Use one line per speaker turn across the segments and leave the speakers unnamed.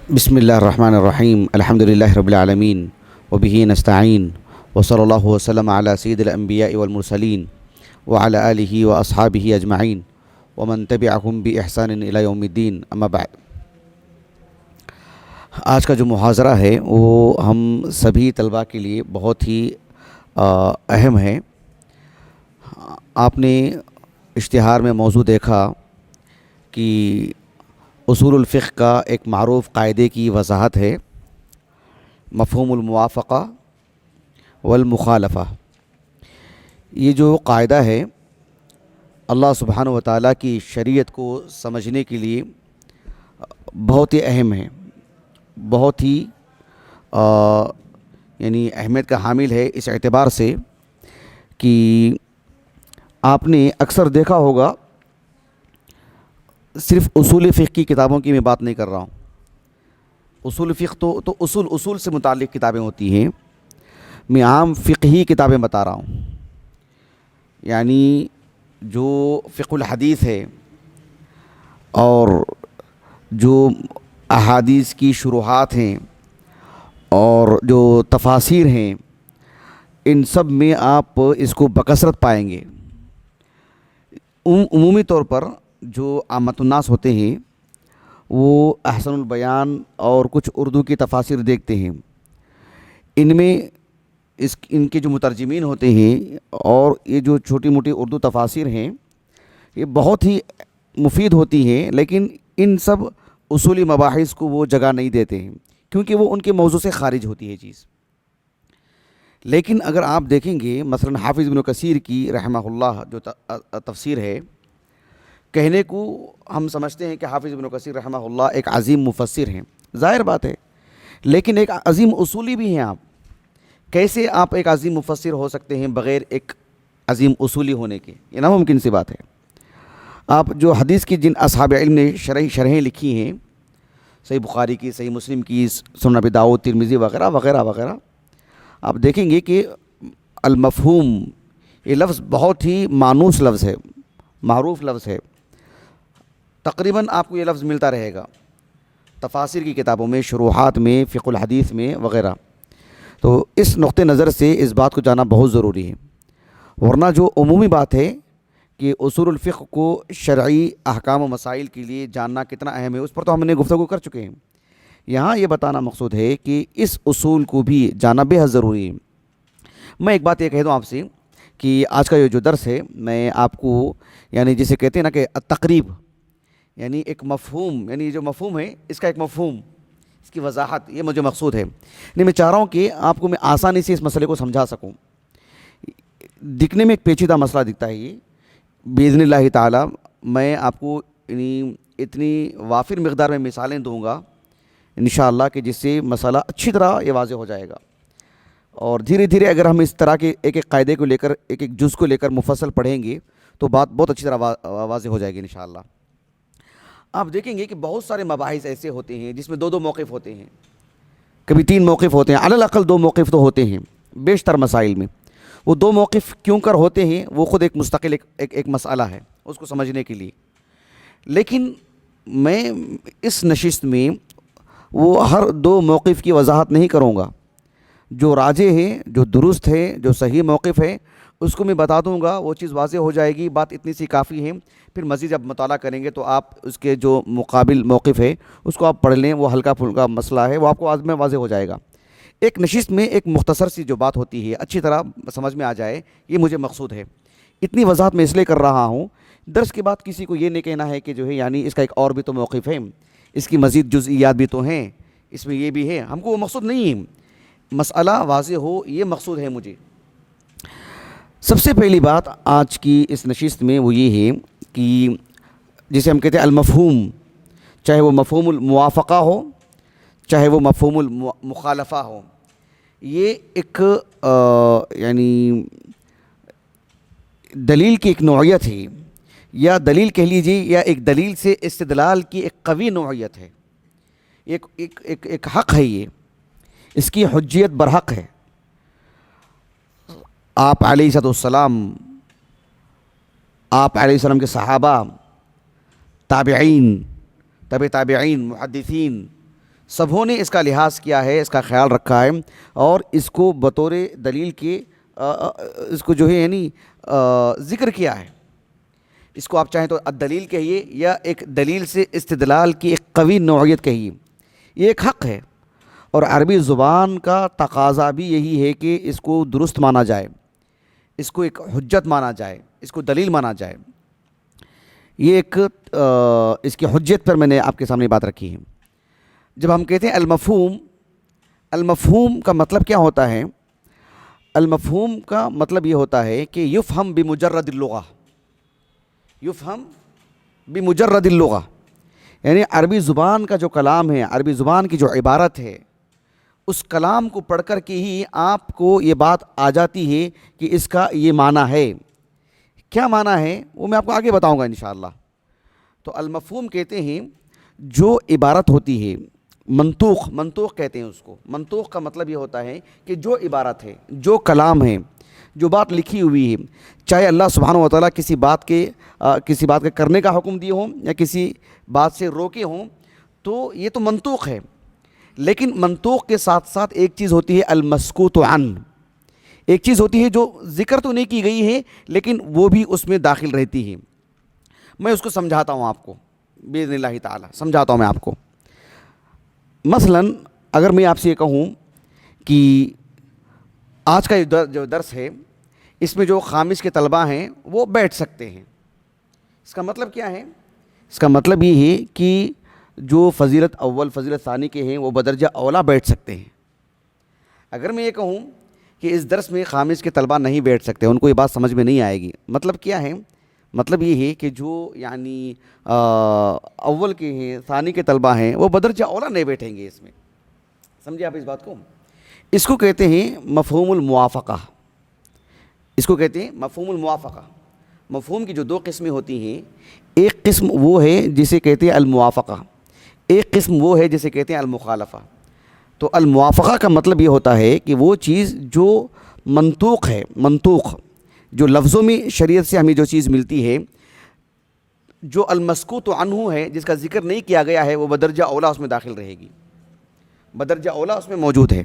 بسم اللہ الرحمن الرحیم الحمد للہ رب العالمین وبہ نستعین وصلی اللہ وسلم علی سید الانبیاء والمرسلین وعلی آلہ واصحابہ اجمعین ومن تبعہم باحسان الی یوم الدین اما بعد۔ آج کا جو محاضرہ ہے وہ ہم سبھی طلباء کے لیے بہت ہی اہم ہے۔ آپ نے اشتہار میں موضوع دیکھا کہ اصول الفقہ کا ایک معروف قاعدے کی وضاحت ہے، مفہوم الموافقہ والمخالفہ۔ یہ جو قاعدہ ہے اللہ سبحانہ و تعالیٰ کی شریعت کو سمجھنے کے لیے بہت ہی اہم ہے، بہت ہی یعنی اہمیت کا حامل ہے، اس اعتبار سے کہ آپ نے اکثر دیکھا ہوگا، صرف اصول فقہ کی کتابوں کی میں بات نہیں کر رہا ہوں۔ اصول فقہ تو اصول سے متعلق کتابیں ہوتی ہیں، میں عام فقہی کتابیں بتا رہا ہوں، یعنی جو فقہ الحدیث ہے اور جو احادیث کی شروحات ہیں اور جو تفاسیر ہیں، ان سب میں آپ اس کو بکثرت پائیں گے۔ عمومی طور پر جو عامت الناس ہوتے ہیں وہ احسن البیان اور کچھ اردو کی تفاسیر دیکھتے ہیں، ان میں ان کے جو مترجمین ہوتے ہیں اور یہ جو چھوٹی موٹی اردو تفاسیر ہیں یہ بہت ہی مفید ہوتی ہیں، لیکن ان سب اصولی مباحث کو وہ جگہ نہیں دیتے ہیں کیونکہ وہ ان کے موضوع سے خارج ہوتی ہے چیز۔ لیکن اگر آپ دیکھیں گے مثلا حافظ ابن کثیر کی رحمہ اللہ جو تفسیر ہے، کہنے کو ہم سمجھتے ہیں کہ حافظ ابن کثیر رحمہ اللہ ایک عظیم مفسر ہیں، ظاہر بات ہے، لیکن ایک عظیم اصولی بھی ہیں۔ آپ کیسے آپ ایک عظیم مفسر ہو سکتے ہیں بغیر ایک عظیم اصولی ہونے کے؟ یہ ناممکن سی بات ہے۔ آپ جو حدیث کی جن اصحاب علم نے شرحیں لکھی ہیں، صحیح بخاری کی، صحیح مسلم کی، سنن ابی داؤد، ترمذی وغیرہ وغیرہ وغیرہ، آپ دیکھیں گے کہ المفہوم یہ لفظ بہت ہی مانوس لفظ ہے، معروف لفظ ہے، تقریباً آپ کو یہ لفظ ملتا رہے گا تفاسیر کی کتابوں میں، شروحات میں، فقہ الحدیث میں وغیرہ۔ تو اس نقطہ نظر سے اس بات کو جاننا بہت ضروری ہے، ورنہ جو عمومی بات ہے کہ اصول الفقہ کو شرعی احکام و مسائل کے لیے جاننا کتنا اہم ہے، اس پر تو ہم نے گفتگو کر چکے ہیں۔ یہاں یہ بتانا مقصود ہے کہ اس اصول کو بھی جاننا بے حد ضروری ہے۔ میں ایک بات یہ کہہ دوں آپ سے کہ آج کا یہ جو درس ہے، میں آپ کو یعنی جسے کہتے ہیں نا کہ تقریب، یعنی ایک مفہوم، یعنی جو مفہوم ہے اس کا ایک مفہوم، اس کی وضاحت، یہ مجھے مقصود ہے۔ یعنی میں چاہ رہا ہوں کہ آپ کو میں آسانی سے اس مسئلے کو سمجھا سکوں۔ دکھنے میں ایک پیچیدہ مسئلہ دکھتا ہے، یہ باذن اللہ تعالی میں آپ کو یعنی اتنی وافر مقدار میں مثالیں دوں گا انشاءاللہ کہ جس سے مسئلہ اچھی طرح یہ واضح ہو جائے گا، اور دھیرے دھیرے اگر ہم اس طرح کے ایک ایک قاعدے کو لے کر، ایک ایک جز کو لے کر مفصل پڑھیں گے تو بات بہت اچھی طرح واضح ہو جائے گی انشاءاللہ۔ آپ دیکھیں گے کہ بہت سارے مباحث ایسے ہوتے ہیں جس میں دو موقف ہوتے ہیں، کبھی 3 موقف ہوتے ہیں، علی الاقل 2 موقف تو ہوتے ہیں بیشتر مسائل میں۔ وہ 2 موقف کیوں کر ہوتے ہیں وہ خود ایک مستقل ایک مسئلہ ہے اس کو سمجھنے کے لیے، لیکن میں اس نشست میں وہ ہر 2 موقف کی وضاحت نہیں کروں گا۔ جو راجح ہے، جو درست ہے، جو صحیح موقف ہے اس کو میں بتا دوں گا، وہ چیز واضح ہو جائے گی، بات اتنی سی کافی ہے۔ پھر مزید جب مطالعہ کریں گے تو آپ اس کے جو مقابل موقف ہے اس کو آپ پڑھ لیں، وہ ہلکا پھلکا مسئلہ ہے، وہ آپ کو میں واضح ہو جائے گا۔ ایک نشست میں ایک مختصر سی جو بات ہوتی ہے اچھی طرح سمجھ میں آ جائے، یہ مجھے مقصود ہے۔ اتنی وضاحت میں اس لیے کر رہا ہوں، درس کے بعد کسی کو یہ نہیں کہنا ہے کہ جو ہے یعنی اس کا ایک اور بھی تو موقف ہے، اس کی مزید جزئیات بھی تو ہیں، اس میں یہ بھی ہے، ہم کو وہ مقصود نہیں ہے، مسئلہ واضح ہو یہ مقصود ہے مجھے۔ سب سے پہلی بات آج کی اس نشست میں وہ یہ ہے کہ جسے ہم کہتے ہیں المفہوم، چاہے وہ مفہوم الموافقہ ہو چاہے وہ مفہوم المخالفہ ہو، یہ ایک یعنی دلیل کی ایک نوعیت ہے، یا دلیل کہہ لیجیے، یا ایک دلیل سے استدلال کی ایک قوی نوعیت ہے، ایک حق ہے، یہ اس کی حجیت برحق ہے۔ آپ علیہ السلام، آپ علیہ السلام کے صحابہ، تابعین، تابعین، محدثین، سبھوں نے اس کا لحاظ کیا ہے، اس کا خیال رکھا ہے، اور اس کو بطور دلیل کے اس کو جو ہے یعنی ذکر کیا ہے۔ اس کو آپ چاہیں تو الدلیل کہیے یا ایک دلیل سے استدلال کی ایک قوی نوعیت کہیے، یہ ایک حق ہے، اور عربی زبان کا تقاضا بھی یہی ہے کہ اس کو درست مانا جائے، اس کو ایک حجت مانا جائے، اس کو دلیل مانا جائے۔ یہ ایک اس کی حجت پر میں نے آپ کے سامنے بات رکھی ہے۔ جب ہم کہتے ہیں المفہوم، المفہوم کا مطلب کیا ہوتا ہے؟ المفہوم کا مطلب یہ ہوتا ہے کہ یفہم بمجرد اللغہ، یفہم بمجرد اللغہ، یعنی عربی زبان کا جو کلام ہے، عربی زبان کی جو عبارت ہے، اس کلام کو پڑھ کر کے ہی آپ کو یہ بات آ جاتی ہے کہ اس کا یہ معنی ہے۔ کیا معنی ہے وہ میں آپ کو آگے بتاؤں گا انشاءاللہ۔ تو المفہوم کہتے ہیں جو عبارت ہوتی ہے، منطوق، منطوق کہتے ہیں اس کو۔ منطوق کا مطلب یہ ہوتا ہے کہ جو عبارت ہے، جو کلام ہے، جو بات لکھی ہوئی ہے، چاہے اللہ سبحانہ و تعالیٰ کسی بات کے کرنے کا حکم دیے ہوں یا کسی بات سے روکے ہوں، تو یہ تو منطوق ہے۔ لیکن منطوق کے ساتھ ساتھ ایک چیز ہوتی ہے المسکوت عن، ایک چیز ہوتی ہے جو ذکر تو نہیں کی گئی ہے لیکن وہ بھی اس میں داخل رہتی ہے۔ میں اس کو سمجھاتا ہوں آپ کو باذن اللہ تعالیٰ، سمجھاتا ہوں میں آپ کو۔ مثلا اگر میں آپ سے یہ کہوں کہ آج کا جو درس ہے اس میں جو خامس کے طلباء ہیں وہ بیٹھ سکتے ہیں، اس کا مطلب کیا ہے؟ اس کا مطلب یہ ہے کہ جو فضیلت اول فضیلت ثانی کے ہیں وہ بدرجہ اولا بیٹھ سکتے ہیں۔ اگر میں یہ کہوں کہ اس درس میں خامس کے طلباء نہیں بیٹھ سکتے، ان کو یہ بات سمجھ میں نہیں آئے گی، مطلب کیا ہے؟ مطلب یہ ہے کہ جو یعنی اول کے ہیں، ثانی کے طلباء ہیں، وہ بدرجہ اولا نہیں بیٹھیں گے اس میں۔ سمجھے آپ اس بات کو؟ اس کو کہتے ہیں مفہوم الموافقہ، اس کو کہتے ہیں مفہوم الموافقہ۔ مفہوم کی جو دو قسمیں ہوتی ہیں، ایک قسم وہ ہے جسے کہتے ہیں الموافقہ، ایک قسم وہ ہے جسے کہتے ہیں المخالفہ۔ تو الموافقہ کا مطلب یہ ہوتا ہے کہ وہ چیز جو منطوق ہے، منطوق جو لفظوں میں شریعت سے ہمیں جو چیز ملتی ہے، جو المسکوت عنہ ہے، جس کا ذکر نہیں کیا گیا ہے، وہ بدرجہ اولا اس میں داخل رہے گی، بدرجہ اولا اس میں موجود ہے۔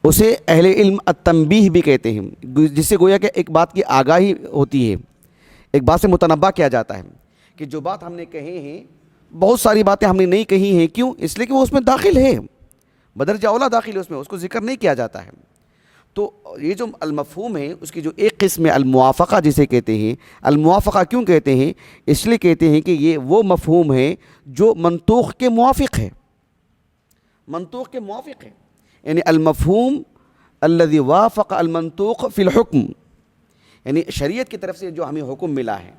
اسے اہل علم التنبیہ بھی کہتے ہیں، جس سے گویا کہ ایک بات کی آگاہی ہوتی ہے، ایک بات سے متنبہ کیا جاتا ہے کہ جو بات ہم نے کہے ہیں، بہت ساری باتیں ہم نے نہیں کہی ہیں، کیوں؟ اس لیے کہ وہ اس میں داخل ہے، بدرجہ اولا داخل ہے اس میں، اس کو ذکر نہیں کیا جاتا ہے۔ تو یہ جو المفہوم ہے اس کی جو ایک قسم ہے الموافقہ جسے کہتے ہیں۔ الموافقہ کیوں کہتے ہیں؟ اس لیے کہتے ہیں کہ یہ وہ مفہوم ہے جو منطوق کے موافق ہے، منطوق کے موافق ہے، یعنی المفہوم الذی وافق المنطوق فی الحکم، یعنی شریعت کی طرف سے جو ہمیں حکم ملا ہے،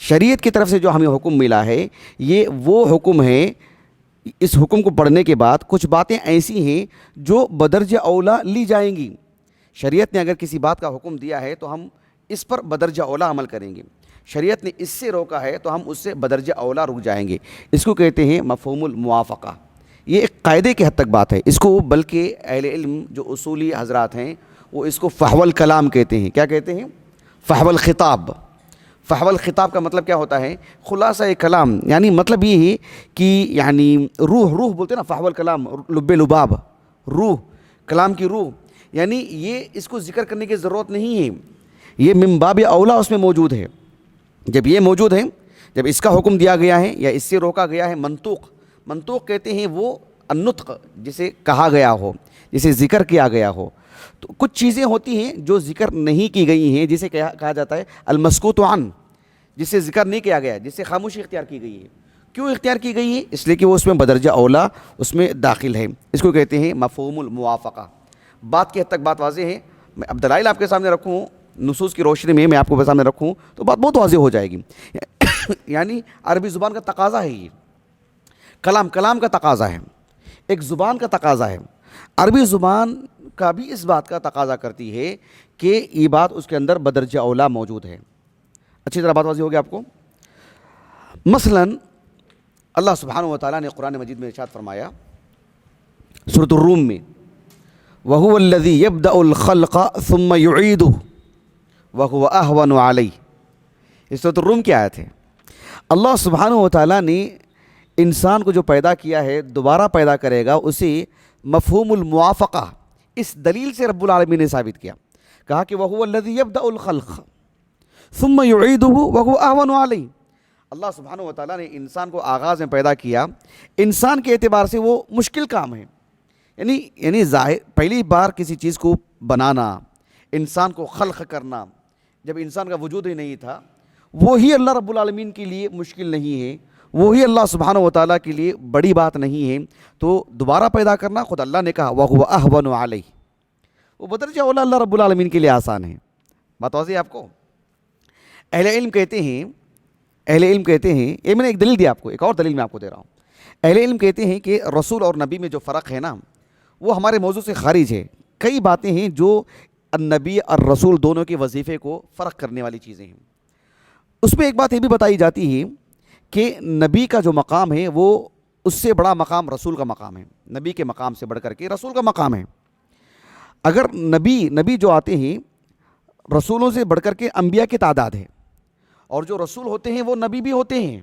شریعت کی طرف سے جو ہمیں حکم ملا ہے، یہ وہ حکم ہے۔ اس حکم کو پڑھنے کے بعد کچھ باتیں ایسی ہیں جو بدرجہ اولا لی جائیں گی۔ شریعت نے اگر کسی بات کا حکم دیا ہے تو ہم اس پر بدرجہ اولا عمل کریں گے، شریعت نے اس سے روکا ہے تو ہم اس سے بدرجہ اولا رک جائیں گے۔ اس کو کہتے ہیں مفہوم الموافقہ۔ یہ ایک قاعدے کی حد تک بات ہے، اس کو بلکہ اہل علم جو اصولی حضرات ہیں وہ اس کو فحوى الکلام کہتے ہیں۔ کیا کہتے ہیں؟ فحوى الخطاب۔ فحوى الخطاب کا مطلب کیا ہوتا ہے؟ خلاصہ کلام، یعنی مطلب یہ ہے کہ یعنی روح بولتے ہیں نا، فحوى الکلام، لب لباب، روح، کلام کی روح، یعنی یہ اس کو ذکر کرنے کی ضرورت نہیں ہے، یہ من باب اولا اس میں موجود ہے۔ جب یہ موجود ہے، جب اس کا حکم دیا گیا ہے یا اس سے روکا گیا ہے، منطوق، منطوق کہتے ہیں وہ النطق جسے کہا گیا ہو، جسے ذکر کیا گیا ہو۔ تو کچھ چیزیں ہوتی ہیں جو ذکر نہیں کی گئی ہیں، جسے کہا جاتا ہے المسکوت عن، جسے ذکر نہیں کیا گیا، جس سے خاموشی اختیار کی گئی ہے۔ کیوں اختیار کی گئی ہے؟ اس لیے کہ وہ اس میں بدرجہ اولا اس میں داخل ہے۔ اس کو کہتے ہیں مفہوم الموافقہ۔ بات کی حد تک بات واضح ہے۔ میں اب دلائل آپ کے سامنے رکھوں، نصوص کی روشنی میں آپ کو سامنے رکھوں تو بات بہت واضح ہو جائے گی۔ یعنی عربی زبان کا تقاضا ہے، یہ کلام کا تقاضا ہے، ایک زبان کا تقاضا ہے۔ عربی زبان کا بھی اس بات کا تقاضا کرتی ہے کہ یہ بات اس کے اندر بدرجہ اولا موجود ہے۔ اچھی طرح بات واضح ہو گیا آپ کو؟ مثلا اللہ سبحانہ و تعالیٰ نے قرآن مجید میں ارشاد فرمایا سورۃ الروم میں، وَهُوَ الَّذِي يَبْدَأُ الْخَلْقَ ثُمَّ يُعِيدُهُ وَهُوَ أَهْوَنُ عَلَيْهِ۔ یہ سورۃ الروم کی آیت ہے۔ اللہ سبحانہ و تعالیٰ نے انسان کو جو پیدا کیا ہے دوبارہ پیدا کرے گا، اسے مفہوم الموافقہ اس دلیل سے رب العالمین نے ثابت کیا، کہا کہ وَهُوَ الَّذِي يَبْدَأُ الْخَلْقَ ثُمَّ يُعِيدُهُ وَهُوَ أَهْوَنُ عَلَيْهِ۔ اللہ سبحانہ و تعالیٰ نے انسان کو آغاز میں پیدا کیا، انسان کے اعتبار سے وہ مشکل کام ہے، یعنی ظاہر پہلی بار کسی چیز کو بنانا، انسان کو خلق کرنا، جب انسان کا وجود ہی نہیں تھا، وہی اللہ رب العالمین کے لیے مشکل نہیں ہے، وہی اللہ سبحانہ و تعالیٰ کے لیے بڑی بات نہیں ہے۔ تو دوبارہ پیدا کرنا خود اللہ نے کہا وَهُوَ أَهْوَنُ عَلَيْهِ، وہ بدرجہ اولا اللہ رب العالمین کے لیے آسان ہے۔ بات واضح ہے آپ کو؟ اہل علم کہتے ہیں یہ میں نے ایک دلیل دی آپ کو، ایک اور دلیل میں آپ کو دے رہا ہوں۔ اہل علم کہتے ہیں کہ رسول اور نبی میں جو فرق ہے نا، وہ ہمارے موضوع سے خارج ہے۔ کئی باتیں ہیں جو النبی اور رسول دونوں کے وظیفے کو فرق کرنے والی چیزیں ہیں۔ اس میں ایک بات یہ بھی بتائی جاتی ہے کہ نبی کا جو مقام ہے وہ اس سے بڑا مقام رسول کا مقام ہے، نبی کے مقام سے بڑھ کر کے رسول کا مقام ہے۔ اگر نبی جو آتے ہیں رسولوں سے بڑھ کر کے انبیاء کی تعداد ہے، اور جو رسول ہوتے ہیں وہ نبی بھی ہوتے ہیں،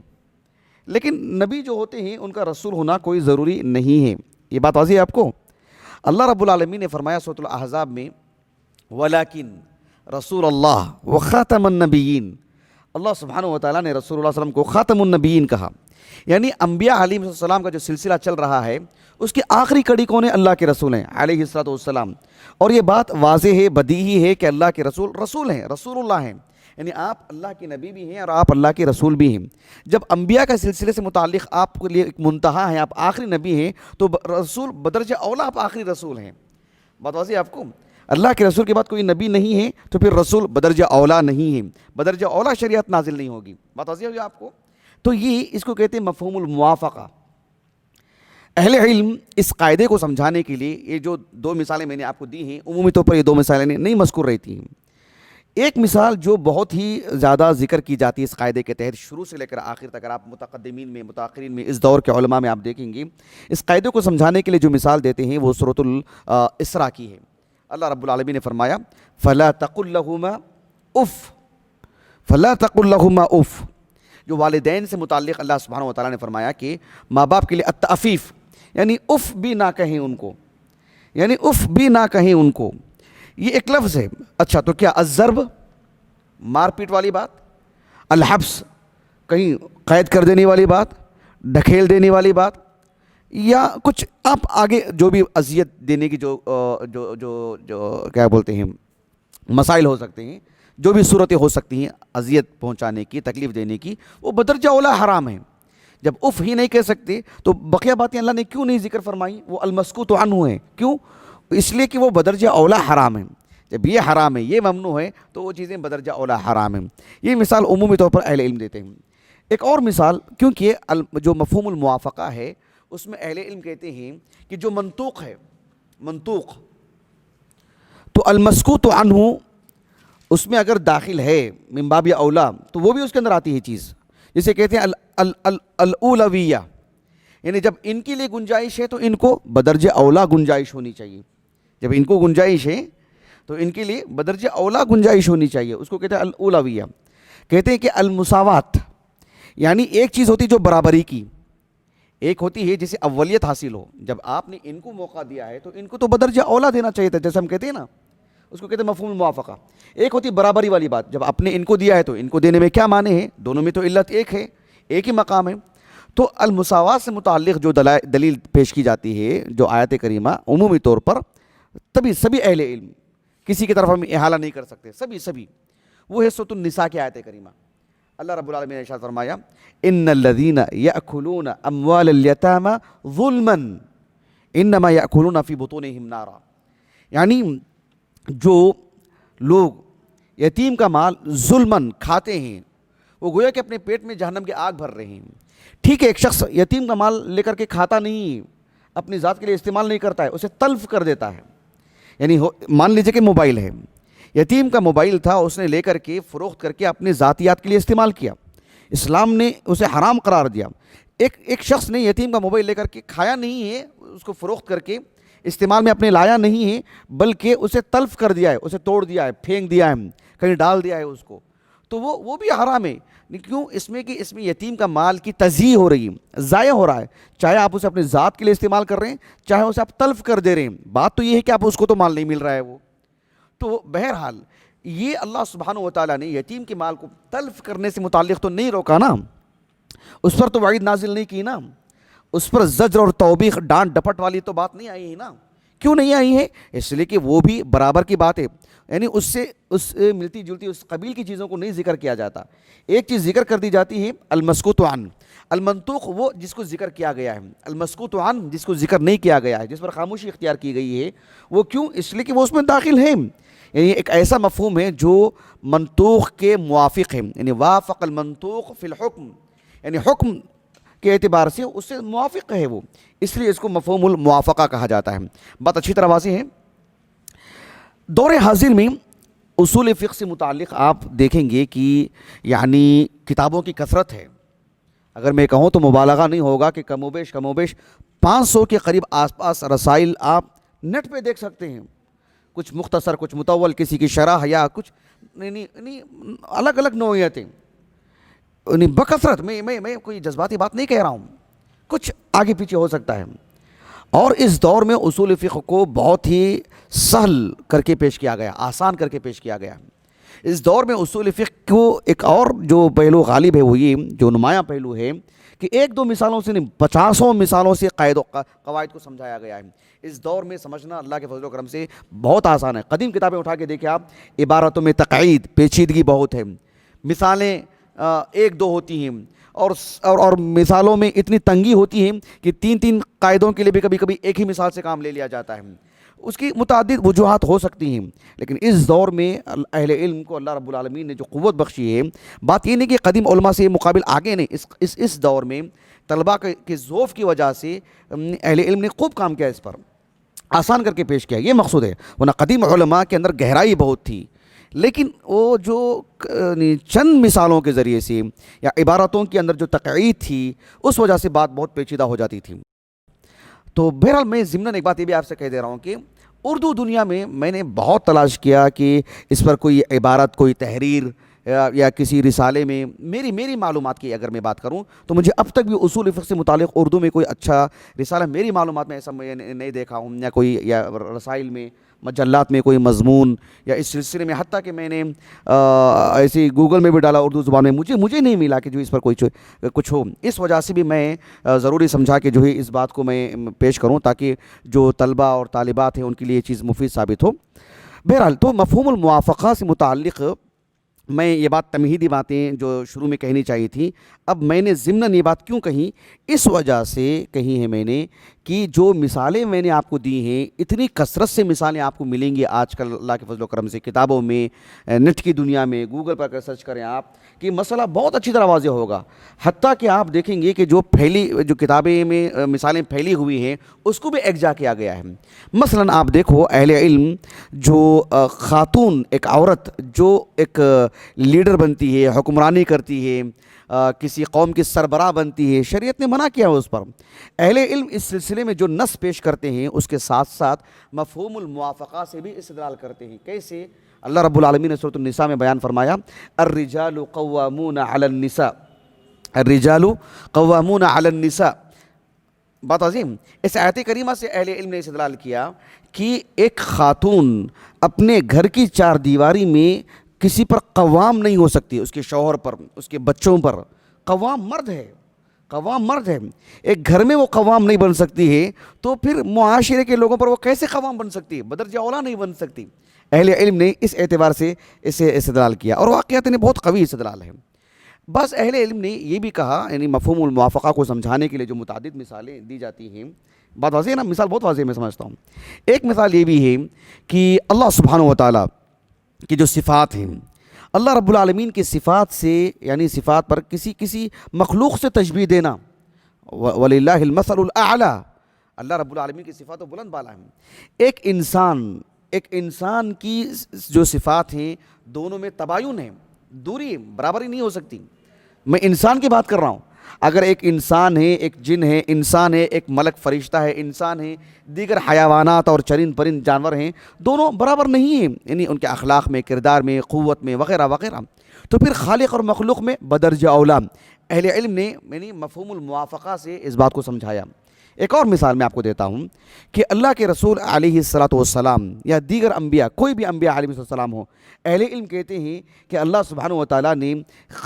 لیکن نبی جو ہوتے ہیں ان کا رسول ہونا کوئی ضروری نہیں ہے۔ یہ بات واضح ہے آپ کو؟ اللہ رب العالمین نے فرمایا سورۃ الاحزاب میں وَلَكِن رسول اللہ وخاتم النبیین، اللہ سبحانہ و تعالیٰ نے رسول اللہ صلی اللہ علیہ وسلم کو خاتم النبیین کہا، یعنی انبیاء علیہ السلام کا جو سلسلہ چل رہا ہے اس کی آخری کڑی کون ہے؟ اللہ کے رسول ہیں علیہ السلام۔ اور یہ بات واضح ہے، بدیہی ہے کہ اللہ کے رسول ہیں، رسول اللہ ہیں، یعنی آپ اللہ کے نبی بھی ہیں اور آپ اللہ کے رسول بھی ہیں۔ جب انبیاء کا سلسلے سے متعلق آپ کے لیے ایک منتہا ہے، آپ آخری نبی ہیں، تو رسول بدرجہ اولا آپ آخری رسول ہیں۔ بات واضح ہے آپ کو؟ اللہ کے رسول کے بعد کوئی نبی نہیں ہے تو پھر رسول بدرجہ اولا نہیں ہے، بدرجہ اولا شریعت نازل نہیں ہوگی۔ بات واضح ہوگی آپ کو؟ تو یہ اس کو کہتے ہیں مفہوم الموافقہ۔ اہل علم اس قاعدے کو سمجھانے کے لیے یہ جو دو مثالیں میں نے آپ کو دی ہیں، عمومی طور پر یہ دو مثالیں نہیں مذکور رہتی ہیں۔ ایک مثال جو بہت ہی زیادہ ذکر کی جاتی ہے اس قاعدے کے تحت شروع سے لے کر آخر تک، اگر آپ متقدمین میں متاخرین میں اس دور کے علماء میں آپ دیکھیں گے، اس قاعدے کو سمجھانے کے لیے جو مثال دیتے ہیں وہ سورۃ الاسراء کی ہے۔ اللہ رب العالمین نے فرمایا فَلَا تَقُلْ لَهُمَا اُفْ، فَلَا تَقُلْ لَهُمَا اُفْ، جو والدین سے متعلق اللہ سبحانہ و تعالیٰ نے فرمایا کہ ماں باپ کے لیے التعفیف، یعنی اف بھی نہ کہیں ان کو، یعنی اف بھی نہ کہیں ان کو، یہ ایک لفظ ہے۔ اچھا تو کیا الضرب، مار پیٹ والی بات، الحبس، کہیں قید کر دینے والی بات، ڈھکیل دینے والی بات، یا کچھ آپ آگے جو بھی اذیت دینے کی جو کیا بولتے ہیں مسائل ہو سکتے ہیں، جو بھی صورتیں ہو سکتی ہیں اذیت پہنچانے کی، تکلیف دینے کی، وہ بدرجہ اولا حرام ہیں۔ جب اف ہی نہیں کہہ سکتے تو بقیہ باتیں اللہ نے کیوں نہیں ذکر فرمائی؟ وہ المسکوت عنہ ہیں، کیوں؟ اس لیے کہ وہ بدرجہ اولا حرام ہیں۔ جب یہ حرام ہے، یہ ممنوع ہے، تو وہ چیزیں بدرجہ اولا حرام ہیں۔ یہ مثال عمومی طور پر اہل علم دیتے ہیں۔ ایک اور مثال، کیونکہ جو مفہوم الموافقہ ہے اس میں اہل علم کہتے ہیں کہ جو منطوق ہے، منطوق تو المسکوت عنہ اس میں اگر داخل ہے من باب اولا تو وہ بھی اس کے اندر آتی ہے چیز، جسے کہتے ہیں الاولویہ، یعنی جب ان کے لیے گنجائش ہے تو ان کو بدرجہ اولا گنجائش ہونی چاہیے، جب ان کو گنجائش ہے تو ان کے لیے بدرجہ اولا گنجائش ہونی چاہیے، اس کو کہتے ہیں الاولویہ۔ کہتے ہیں کہ المساوات، یعنی ایک چیز ہوتی جو برابری کی، ایک ہوتی ہے جسے اولیت حاصل ہو، جب آپ نے ان کو موقع دیا ہے تو ان کو تو بدرجہ اولا دینا چاہیے تھا، جیسے ہم کہتے ہیں نا، اس کو کہتے ہیں مفہوم الموافقہ۔ ایک ہوتی برابری والی بات، جب آپ نے ان کو دیا ہے تو ان کو دینے میں کیا معنی ہے؟ دونوں میں تو علت ایک ہے، ایک ہی مقام ہے۔ تو المساوات سے متعلق جو دلیل پیش کی جاتی ہے، جو آیت کریمہ عمومی طور پر تبھی سبھی اہل علم، کسی کی طرف ہم احالہ نہیں کر سکتے، سبھی وہ ہے سورۃ النساء کی آیت کریمہ۔ اللہ رب العالمین نے ارشاد فرمایا ان الذین یأکلون اموال الیتامی ظلما انما یأکلون فی بطونہم نارا، یعنی جو لوگ یتیم کا مال ظلماً کھاتے ہیں وہ گویا کہ اپنے پیٹ میں جہنم کی آگ بھر رہے ہیں۔ ٹھیک ہے، ایک شخص یتیم کا مال لے کر کے کھاتا نہیں، اپنی ذات کے لیے استعمال نہیں کرتا ہے، اسے تلف کر دیتا ہے۔ یعنی مان لیجئے کہ موبائل ہے، یتیم کا موبائل تھا، اس نے لے کر کے فروخت کر کے اپنے ذاتیات کے لیے استعمال کیا، اسلام نے اسے حرام قرار دیا۔ ایک شخص نے یتیم کا موبائل لے کر کے کھایا نہیں ہے، اس کو فروخت کر کے استعمال میں اپنے لایا نہیں ہے، بلکہ اسے تلف کر دیا ہے، اسے توڑ دیا ہے، پھینک دیا ہے، کہیں ڈال دیا ہے اس کو، تو وہ بھی حرام ہے. کیوں؟ اس میں کہ اس میں یتیم کا مال کی تضییع ہو رہی ہے، ضائع ہو رہا ہے، چاہے آپ اسے اپنے ذات کے لیے استعمال کر رہے ہیں، چاہے اسے آپ تلف کر دے رہے ہیں. بات تو یہ ہے کہ آپ اس کو تو مال نہیں مل رہا ہے وہ. تو بہرحال یہ اللہ سبحانہ و تعالیٰ نے یتیم کے مال کو تلف کرنے سے متعلق تو نہیں روکا نا، اس پر تو وعید نازل نہیں کی نا، اس پر زجر اور توبیخ ڈانٹ ڈپٹ والی تو بات نہیں آئی ہے نا. کیوں نہیں آئی ہے؟ اس لیے کہ وہ بھی برابر کی بات ہے، یعنی اس سے ملتی جلتی اس قبیل کی چیزوں کو نہیں ذکر کیا جاتا. ایک چیز ذکر کر دی جاتی ہے المسکوت عن، المنطوق وہ جس کو ذکر کیا گیا ہے، المسکوت عن جس کو ذکر نہیں کیا گیا ہے، جس پر خاموشی اختیار کی گئی ہے. وہ کیوں؟ اس لیے کہ وہ اس میں داخل ہے، یعنی ایک ایسا مفہوم ہے جو منطوق کے موافق ہے، یعنی وافق المنطوق فی الحکم، یعنی حکم کے اعتبار سے اس سے موافق ہے وہ، اس لیے اس کو مفہوم الموافقہ کہا جاتا ہے. بات اچھی طرح واضح ہے. دور حاضر میں اصول فقہ سے متعلق آپ دیکھیں گے کہ یعنی کتابوں کی کثرت ہے. اگر میں کہوں تو مبالغہ نہیں ہوگا کہ کم و بیش 500 کے قریب آس پاس رسائل آپ نیٹ پہ دیکھ سکتے ہیں، کچھ مختصر، کچھ مطول، کسی کی شرح یا کچھ الگ الگ نوعیتیں، بکثرت. میں کوئی جذباتی بات نہیں کہہ رہا ہوں، کچھ آگے پیچھے ہو سکتا ہے. اور اس دور میں اصول فقہ کو بہت ہی سہل کر کے پیش کیا گیا، آسان کر کے پیش کیا گیا. اس دور میں اصول فقہ کو ایک اور جو پہلو غالب ہے، وہ یہ جو نمایاں پہلو ہے کہ ایک دو مثالوں سے نہیں، 50 مثالوں سے قواعد کو سمجھایا گیا ہے. اس دور میں سمجھنا اللہ کے فضل و کرم سے بہت آسان ہے. قدیم کتابیں اٹھا کے دیکھیں آپ، عبارتوں میں تقعید، پیچیدگی بہت ہے، مثالیں ایک دو ہوتی ہیں، اور مثالوں میں اتنی تنگی ہوتی ہے کہ 3 قاعدوں کے لیے بھی کبھی کبھی ایک ہی مثال سے کام لے لیا جاتا ہے. اس کی متعدد وجوہات ہو سکتی ہیں، لیکن اس دور میں اہل علم کو اللہ رب العالمین نے جو قوت بخشی ہے، بات یہ نہیں کہ قدیم علماء سے مقابل آگے نہیں، اس دور میں طلباء کے ذوف کی وجہ سے اہل علم نے خوب کام کیا، اس پر آسان کر کے پیش کیا. یہ مقصود ہے. ورنہ قدیم علماء کے اندر گہرائی بہت تھی، لیکن وہ جو چند مثالوں کے ذریعے سے یا عبارتوں کے اندر جو تقعید تھی، اس وجہ سے بات بہت پیچیدہ ہو جاتی تھی. تو بہرحال میں ضمناً ایک بات یہ بھی آپ سے کہہ دے رہا ہوں کہ اردو دنیا میں نے بہت تلاش کیا کہ اس پر کوئی عبارت، کوئی تحریر یا کسی رسالے میں میری معلومات کی اگر میں بات کروں تو مجھے اب تک بھی اصول فقہ سے متعلق اردو میں کوئی اچھا رسالہ میری معلومات میں ایسا میں نہیں دیکھا ہوں، یا رسائل میں، مجلات میں کوئی مضمون یا اس سلسلے میں. حتیٰ کہ میں نے ایسی گوگل میں بھی ڈالا اردو زبان میں، مجھے نہیں ملا کہ جو اس پر کچھ ہو. اس وجہ سے بھی میں ضروری سمجھا کہ جو ہے اس بات کو میں پیش کروں تاکہ جو طلبہ اور طالبات ہیں ان کے لیے یہ چیز مفید ثابت ہو. بہرحال تو مفہوم الموافقہ سے متعلق میں یہ بات تمہیدی باتیں جو شروع میں کہنی چاہیے تھی، اب میں نے ضمناً یہ بات کیوں کہی، اس وجہ سے کہی ہے میں نے کہ جو مثالیں میں نے آپ کو دی ہیں، اتنی کثرت سے مثالیں آپ کو ملیں گی آج کل اللہ کے فضل و کرم سے، کتابوں میں، نیٹ کی دنیا میں، گوگل پر اگر سرچ کریں آپ، کہ مسئلہ بہت اچھی طرح واضح ہوگا. حتیٰ کہ آپ دیکھیں گے کہ جو کتابیں میں مثالیں پھیلی ہوئی ہیں اس کو بھی ایکجا کیا گیا ہے. مثلاً آپ دیکھو اہل علم جو خاتون، ایک عورت جو ایک لیڈر بنتی ہے، حکمرانی کرتی ہے، کسی قوم کی سربراہ بنتی ہے، شریعت نے منع کیا ہے اس پر. اہل علم اس سلسلے میں جو نص پیش کرتے ہیں اس کے ساتھ ساتھ مفہوم الموافقہ سے بھی استدلال کرتے ہیں. کیسے؟ اللہ رب العالمین نے سورۃ النساء میں بیان فرمایا، الرجال قوامون علی النساء، الرجال قوامون علی النساء. بات عظیم. اس آیت کریمہ سے اہل علم نے استدلال کیا کہ ایک خاتون اپنے گھر کی چار دیواری میں کسی پر قوام نہیں ہو سکتی، اس کے شوہر پر، اس کے بچوں پر. قوام مرد ہے، قوام مرد ہے. ایک گھر میں وہ قوام نہیں بن سکتی ہے تو پھر معاشرے کے لوگوں پر وہ کیسے قوام بن سکتی ہے؟ بدرجہ اولیٰ نہیں بن سکتی. اہل علم نے اس اعتبار سے اسے استدلال کیا، اور واقعات نے بہت قوی استدلال ہے. بس اہل علم نے یہ بھی کہا، یعنی مفہوم الموافقہ کو سمجھانے کے لیے جو متعدد مثالیں دی جاتی ہیں، بات واضح ہے نا، مثال بہت واضح میں سمجھتا ہوں. ایک مثال یہ بھی ہے کہ اللہ سبحانہ و تعالیٰ کی جو صفات ہیں، اللہ رب العالمین کی صفات سے، یعنی صفات پر کسی مخلوق سے تشبیہ دینا، وَلِلَّهِ الْمَثَلُ الْأَعْلَى، اللہ رب العالمین کی صفات و بلند بالا ہیں. ایک انسان کی جو صفات ہیں دونوں میں تباین ہے، دوری برابری نہیں ہو سکتی. میں انسان کی بات کر رہا ہوں. اگر ایک انسان ہے، ایک جن ہے، انسان ہے، ایک ملک فرشتہ ہے، انسان ہے، دیگر حیوانات اور چرند پرند جانور ہیں، دونوں برابر نہیں ہیں، یعنی ان کے اخلاق میں، کردار میں، قوت میں، وغیرہ وغیرہ. تو پھر خالق اور مخلوق میں بدرجہ اولا. اہل علم نے یعنی مفہوم الموافقہ سے اس بات کو سمجھایا. ایک اور مثال میں آپ کو دیتا ہوں کہ اللہ کے رسول علیہ الصلاۃ والسلام یا دیگر انبیاء، کوئی بھی انبیاء علیہ السلام ہو، اہل علم کہتے ہیں کہ اللہ سبحانہ و تعالیٰ نے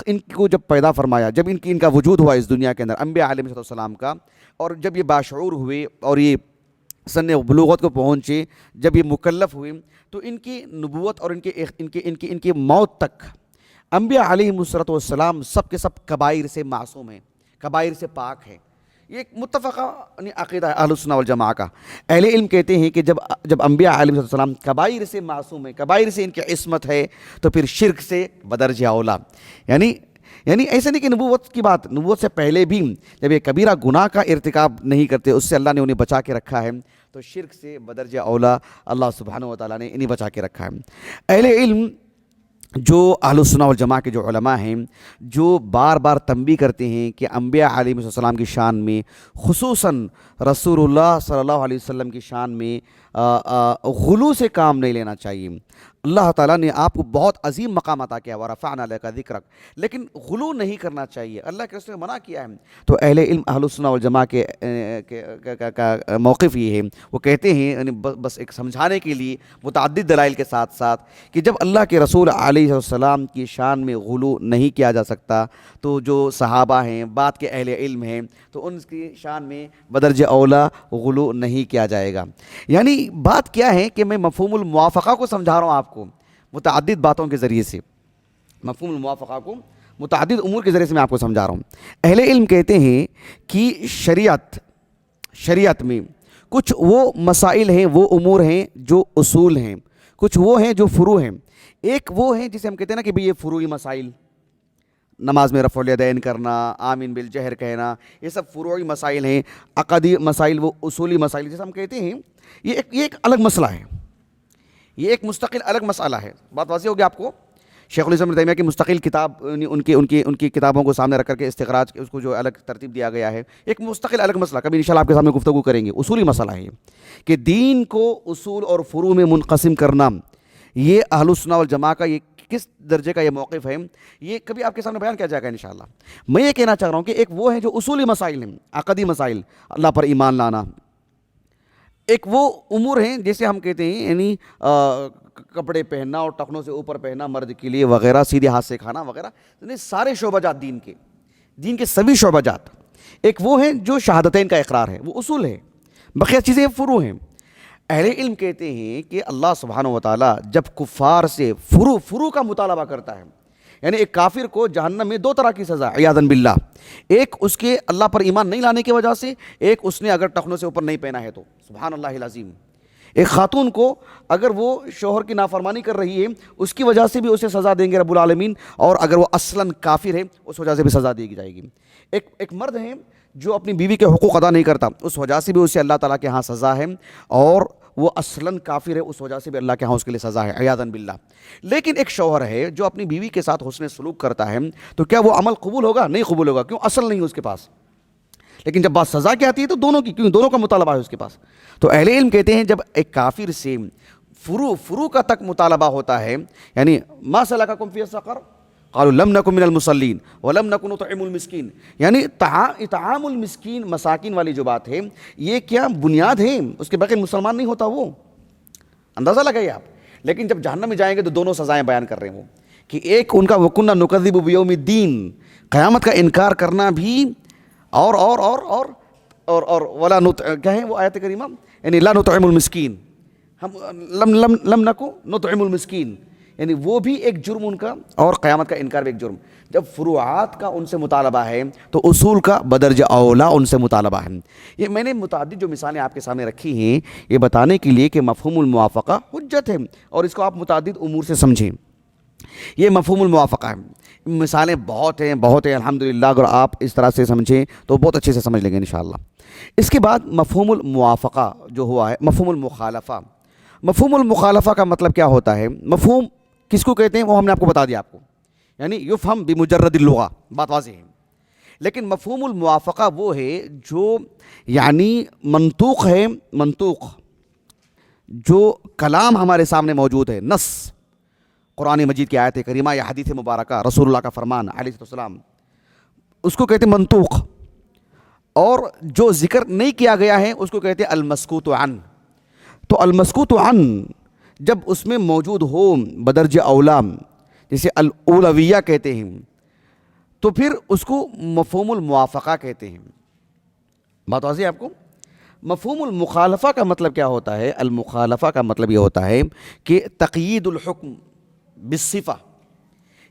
ان کو جب پیدا فرمایا، جب ان کا وجود ہوا اس دنیا کے اندر، انبیاء علیہ السلام کا، اور جب یہ باشعور ہوئے اور یہ سن بلوغت کو پہنچے، جب یہ مکلف ہوئے، تو ان کی نبوت اور ان کی موت تک انبیاء علیہ السلام سب کے سب کبائر سے معصوم ہیں، کبائر سے پاک ہیں. یہ ایک متفقہ عقیدہ ہے اہل السنہ والجماعہ کا. اہل علم کہتے ہیں کہ جب انبیاء علیہ السلام کبائر سے معصوم ہیں، کبائر سے ان کی عصمت ہے، تو پھر شرک سے بدرجہ اولا. یعنی ایسے نہیں کہ نبوت کی بات، نبوت سے پہلے بھی جب یہ کبیرہ گناہ کا ارتکاب نہیں کرتے، اس سے اللہ نے انہیں بچا کے رکھا ہے، تو شرک سے بدرجہ اولا اللہ سبحانہ و تعالیٰ نے انہیں بچا کے رکھا ہے. اہل علم جو اہل السنہ والجماعہ کے جو علماء ہیں، جو بار بار تنبیہ کرتے ہیں کہ انبیاء علیہ السلام کی شان میں، خصوصاً رسول اللہ صلی اللہ علیہ وسلم کی شان میں غلو سے کام نہیں لینا چاہیے. اللہ تعالیٰ نے آپ کو بہت عظیم مقام عطا کیا، وَرَفَعْنَا لَكَ ذِكْرَكَ، لیکن غلو نہیں کرنا چاہیے، اللہ کے رسول نے منع کیا ہے. تو اہل علم اہل السنہ والجماعہ کا موقف یہ ہے، وہ کہتے ہیں یعنی بس ایک سمجھانے کے لیے متعدد دلائل کے ساتھ ساتھ کہ جب اللہ کے رسول علیہ السلام کی شان میں غلو نہیں کیا جا سکتا، تو جو صحابہ ہیں، بعد کے اہل علم ہیں، تو ان کی شان میں بدرجہ اولا غلو نہیں کیا جائے گا. یعنی بات کیا ہے کہ میں مفہوم الموافقہ کو سمجھا رہا ہوں آپ کو متعدد باتوں کے ذریعے سے، مفہوم الموافقہ کو متعدد امور کے ذریعے سے میں آپ کو سمجھا رہا ہوں. اہل علم کہتے ہیں کہ شریعت میں کچھ وہ مسائل ہیں، وہ امور ہیں جو اصول ہیں، کچھ وہ ہیں جو فروع ہیں. ایک وہ ہیں جسے ہم کہتے ہیں نا کہ یہ فروعی مسائل، نماز میں رفع الیدین کرنا، آمین بالجہر کہنا، یہ سب فروعی مسائل ہیں. عقدی مسائل وہ اصولی مسائل جیسے ہم کہتے ہیں، یہ ایک الگ مسئلہ ہے، یہ ایک مستقل الگ مسئلہ ہے. بات واضح ہوگی آپ کو. شیخ الاسلام ابن تیمیہ کی مستقل کتاب، ان کی کتابوں کو سامنے رکھ کر کے استخراج اس کو جو الگ ترتیب دیا گیا ہے، ایک مستقل الگ مسئلہ، کبھی انشاءاللہ آپ کے سامنے گفتگو کریں گے. اصولی مسئلہ ہے کہ دین کو اصول اور فروع میں منقسم کرنا، یہ اہل السنہ والجماعہ کا یہ کس درجے کا یہ موقف ہے، یہ کبھی آپ کے سامنے بیان کیا جائے گا انشاءاللہ. میں یہ کہنا چاہ رہا ہوں کہ ایک وہ ہے جو اصولی مسائل ہیں، عقدی مسائل، اللہ پر ایمان لانا. ایک وہ امور ہیں جیسے ہم کہتے ہیں یعنی کپڑے پہننا اور ٹخنوں سے اوپر پہننا مرد کے لیے وغیرہ، سیدھے ہاتھ سے کھانا وغیرہ، یعنی سارے شعبہ جات دین کے سبھی شعبہ جات. ایک وہ ہیں جو شہادتین کا اقرار ہے، وہ اصول ہے، بقیہ چیزیں فروع ہیں. اہل علم کہتے ہیں کہ اللہ سبحانہ و تعالیٰ جب کفار سے فروع کا مطالبہ کرتا ہے، یعنی ایک کافر کو جہنم میں 2 طرح کی سزا عیاذاً باللہ، ایک اس کے اللہ پر ایمان نہیں لانے کی وجہ سے، ایک اس نے اگر ٹخنوں سے اوپر نہیں پہنا ہے تو، سبحان اللہ العظیم. ایک خاتون کو اگر وہ شوہر کی نافرمانی کر رہی ہے، اس کی وجہ سے بھی اسے سزا دیں گے رب العالمین، اور اگر وہ اصلاً کافر ہے اس وجہ سے بھی سزا دی جائے گی. ایک مرد ہے جو اپنی بیوی کے حقوق ادا نہیں کرتا، اس وجہ سے بھی اسے اللہ تعالیٰ کے ہاں سزا ہے، اور وہ اصلاً کافر ہے اس وجہ سے بھی اللہ کے ہاں اس کے لیے سزا ہے عیاذاً باللہ. لیکن ایک شوہر ہے جو اپنی بیوی کے ساتھ حسن سلوک کرتا ہے، تو کیا وہ عمل قبول ہوگا؟ نہیں قبول ہوگا. کیوں؟ اصل نہیں ہے اس کے پاس. لیکن جب بات سزا کی آتی ہے تو دونوں کا مطالبہ ہے اس کے پاس. تو اہل علم کہتے ہیں جب ایک کافر سے فروع کا تک مطالبہ ہوتا ہے، یعنی ما سلککم فی سقر قالوا لم نکن من المصلین ولم نکن نطعم المسکین، یعنی اطعام المسکین، مساکین والی جو بات ہے، یہ کیا بنیاد ہے، اس کے بغیر مسلمان نہیں ہوتا وہ. اندازہ لگائیے آپ. لیکن جب جہنم میں جائیں گے تو دونوں سزائیں بیان کر رہے ہیں وہ، کہ ایک ان کا وَكُنَّا نُكَذِّبُ بِيَوْمِ الدِّينِ، قیامت کا انکار کرنا بھی، اور ولا کیا ہے وہ آیت کریمہ، یعنی لا نطعم المسکین، ہم لم نکو نطعم المسکین، یعنی وہ بھی ایک جرم ان کا، اور قیامت کا انکار بھی ایک جرم. جب فروعات کا ان سے مطالبہ ہے تو اصول کا بدرجہ اولا ان سے مطالبہ ہے. یہ میں نے متعدد جو مثالیں آپ کے سامنے رکھی ہیں یہ بتانے کے لیے کہ مفہوم الموافقہ حجت ہے، اور اس کو آپ متعدد امور سے سمجھیں. یہ مفہوم الموافقہ ہے. مثالیں بہت ہیں الحمدللہ. اگر آپ اس طرح سے سمجھیں تو بہت اچھے سے سمجھ لیں گے انشاءاللہ. اس کے بعد مفہوم الموافقہ جو ہوا ہے، مفہوم المخالفہ. مفہوم المخالفہ کا مطلب کیا ہوتا ہے؟ مفہوم کس کو کہتے ہیں وہ ہم نے آپ کو بتا دیا آپ کو، یعنی یفہم بمجرد اللغہ، بات واضح ہے. لیکن مفہوم الموافقہ وہ ہے جو یعنی منطوق ہے، منطوق جو کلام ہمارے سامنے موجود ہے، نص، قرآن مجید کی آیت کریمہ یا حدیث مبارکہ، رسول اللہ کا فرمان علیہ السلام، اس کو کہتے ہیں منطوق. اور جو ذکر نہیں کیا گیا ہے اس کو کہتے ہیں المسکوت عن. تو المسکوت عن جب اس میں موجود ہو بدرجہ اولا، جسے الاولویہ کہتے ہیں، تو پھر اس کو مفہوم الموافقہ کہتے ہیں. بات واضح ہے آپ کو؟ مفہوم المخالفہ کا مطلب کیا ہوتا ہے؟ المخالفہ کا مطلب یہ ہوتا ہے کہ تقیید الحکم بالصفہ،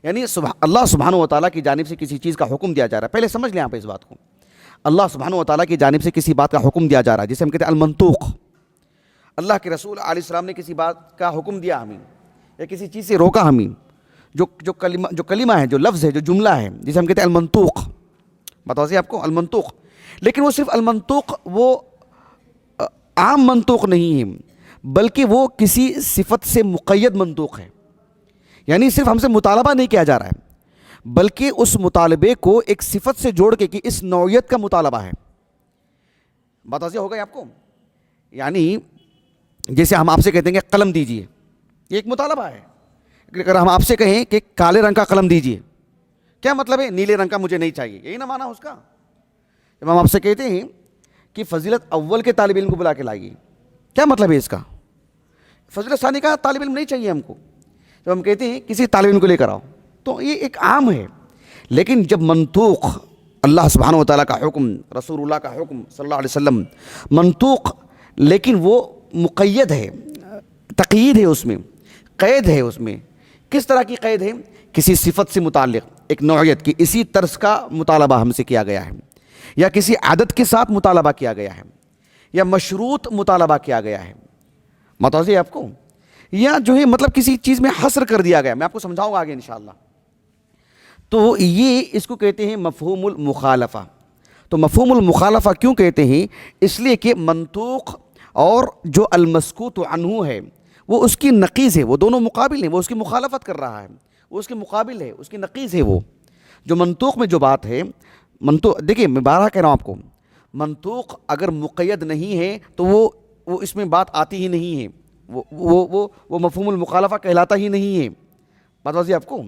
یعنی اللہ سبحانہ و تعالیٰ کی جانب سے کسی چیز کا حکم دیا جا رہا ہے. پہلے سمجھ لیں آپ اس بات کو. اللہ سبحانہ و تعالیٰ کی جانب سے کسی بات کا حکم دیا جا رہا ہے جسے ہم کہتے ہیں المنطوق. اللہ کے رسول علیہ السلام نے کسی بات کا حکم دیا ہمیں، یا کسی چیز سے روکا ہمیں، جو کلمہ ہے، جو لفظ ہے، جو جملہ ہے، جسے ہم کہتے ہیں المنطوق. بتاؤ آپ کو المنطوق. لیکن وہ صرف المنطوق وہ عام منطوق نہیں ہے، بلکہ وہ کسی صفت سے مقید منطوق ہے. یعنی صرف ہم سے مطالبہ نہیں کیا جا رہا ہے، بلکہ اس مطالبے کو ایک صفت سے جوڑ کے کہ اس نوعیت کا مطالبہ ہے. بات واضح ہو گئی آپ کو؟ یعنی جیسے ہم آپ سے کہتے ہیں کہ قلم دیجئے، یہ ایک مطالبہ ہے. اگر ہم آپ سے کہیں کہ کالے رنگ کا قلم دیجئے، کیا مطلب ہے؟ نیلے رنگ کا مجھے نہیں چاہیے، یہی نہ مانا اس کا. جب ہم آپ سے کہتے ہیں کہ فضیلت اول کے طالب علم کو بلا کے لائیے، کیا مطلب ہے اس کا؟ فضیلت ثانی کا طالب علم نہیں چاہیے ہم کو. جب ہم کہتے ہیں کسی طالب علم کو لے کر آؤ، تو یہ ایک عام ہے. لیکن جب منطوق، اللہ سبحانہ و تعالیٰ کا حکم، رسول اللہ کا حکم صلی اللہ علیہ وسلم، منطوق لیکن وہ مقید ہے، تقیید ہے، اس میں قید ہے. اس میں کس طرح کی قید ہے؟ کسی صفت سے متعلق، ایک نوعیت کی، اسی طرز کا مطالبہ ہم سے کیا گیا ہے، یا کسی عادت کے ساتھ مطالبہ کیا گیا ہے، یا مشروط مطالبہ کیا گیا ہے. متوجہ ہے آپ کو؟ یا جو ہے مطلب کسی چیز میں حصر کر دیا گیا. میں آپ کو سمجھاؤں گا آگے انشاءاللہ. تو یہ اس کو کہتے ہیں مفہوم المخالفہ. تو مفہوم المخالفہ کیوں کہتے ہیں؟ اس لیے کہ منطوق اور جو المسکوت عنہ ہے وہ اس کی نقیض ہے، وہ دونوں مقابل ہیں. وہ اس کی مخالفت کر رہا ہے، وہ اس کے مقابل ہے، اس کی نقیض ہے. وہ جو منطوق میں جو بات ہے، منطوق دیکھیے میں بارہا کہہ رہا ہوں آپ کو، منطوق اگر مقید نہیں ہے تو وہ اس میں بات آتی ہی نہیں ہے، وہ مفہوم المخالفہ کہلاتا ہی نہیں ہے. بات واضح آپ کو؟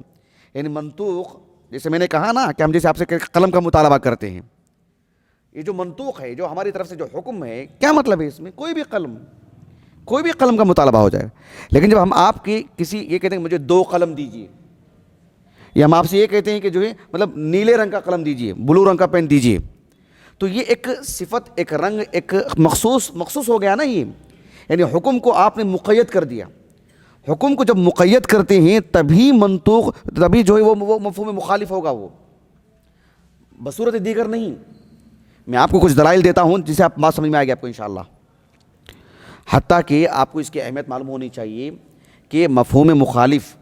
یعنی منطوق، جیسے میں نے کہا نا کہ ہم جیسے آپ سے قلم کا مطالبہ کرتے ہیں، یہ جو منطوق ہے، جو ہماری طرف سے جو حکم ہے، کیا مطلب ہے اس میں؟ کوئی بھی قلم کا مطالبہ ہو جائے. لیکن جب ہم آپ کی کسی یہ کہتے ہیں مجھے 2 قلم دیجیے، یا ہم آپ سے یہ کہتے ہیں کہ جو ہے مطلب نیلے رنگ کا قلم دیجیے، بلو رنگ کا پین دیجیے، تو یہ ایک صفت، ایک رنگ، ایک مخصوص ہو گیا نا. یہ یعنی حکم کو آپ نے مقید کر دیا. حکم کو جب مقید کرتے ہیں تبھی منطوق، تبھی جو ہے وہ مفہوم مخالف ہوگا، وہ بصورت دیگر نہیں. میں آپ کو کچھ دلائل دیتا ہوں جسے آپ بات سمجھ میں آئے گی آپ کو انشاءاللہ. حتیٰ کہ آپ کو اس کی اہمیت معلوم ہونی چاہیے کہ مفہوم مخالف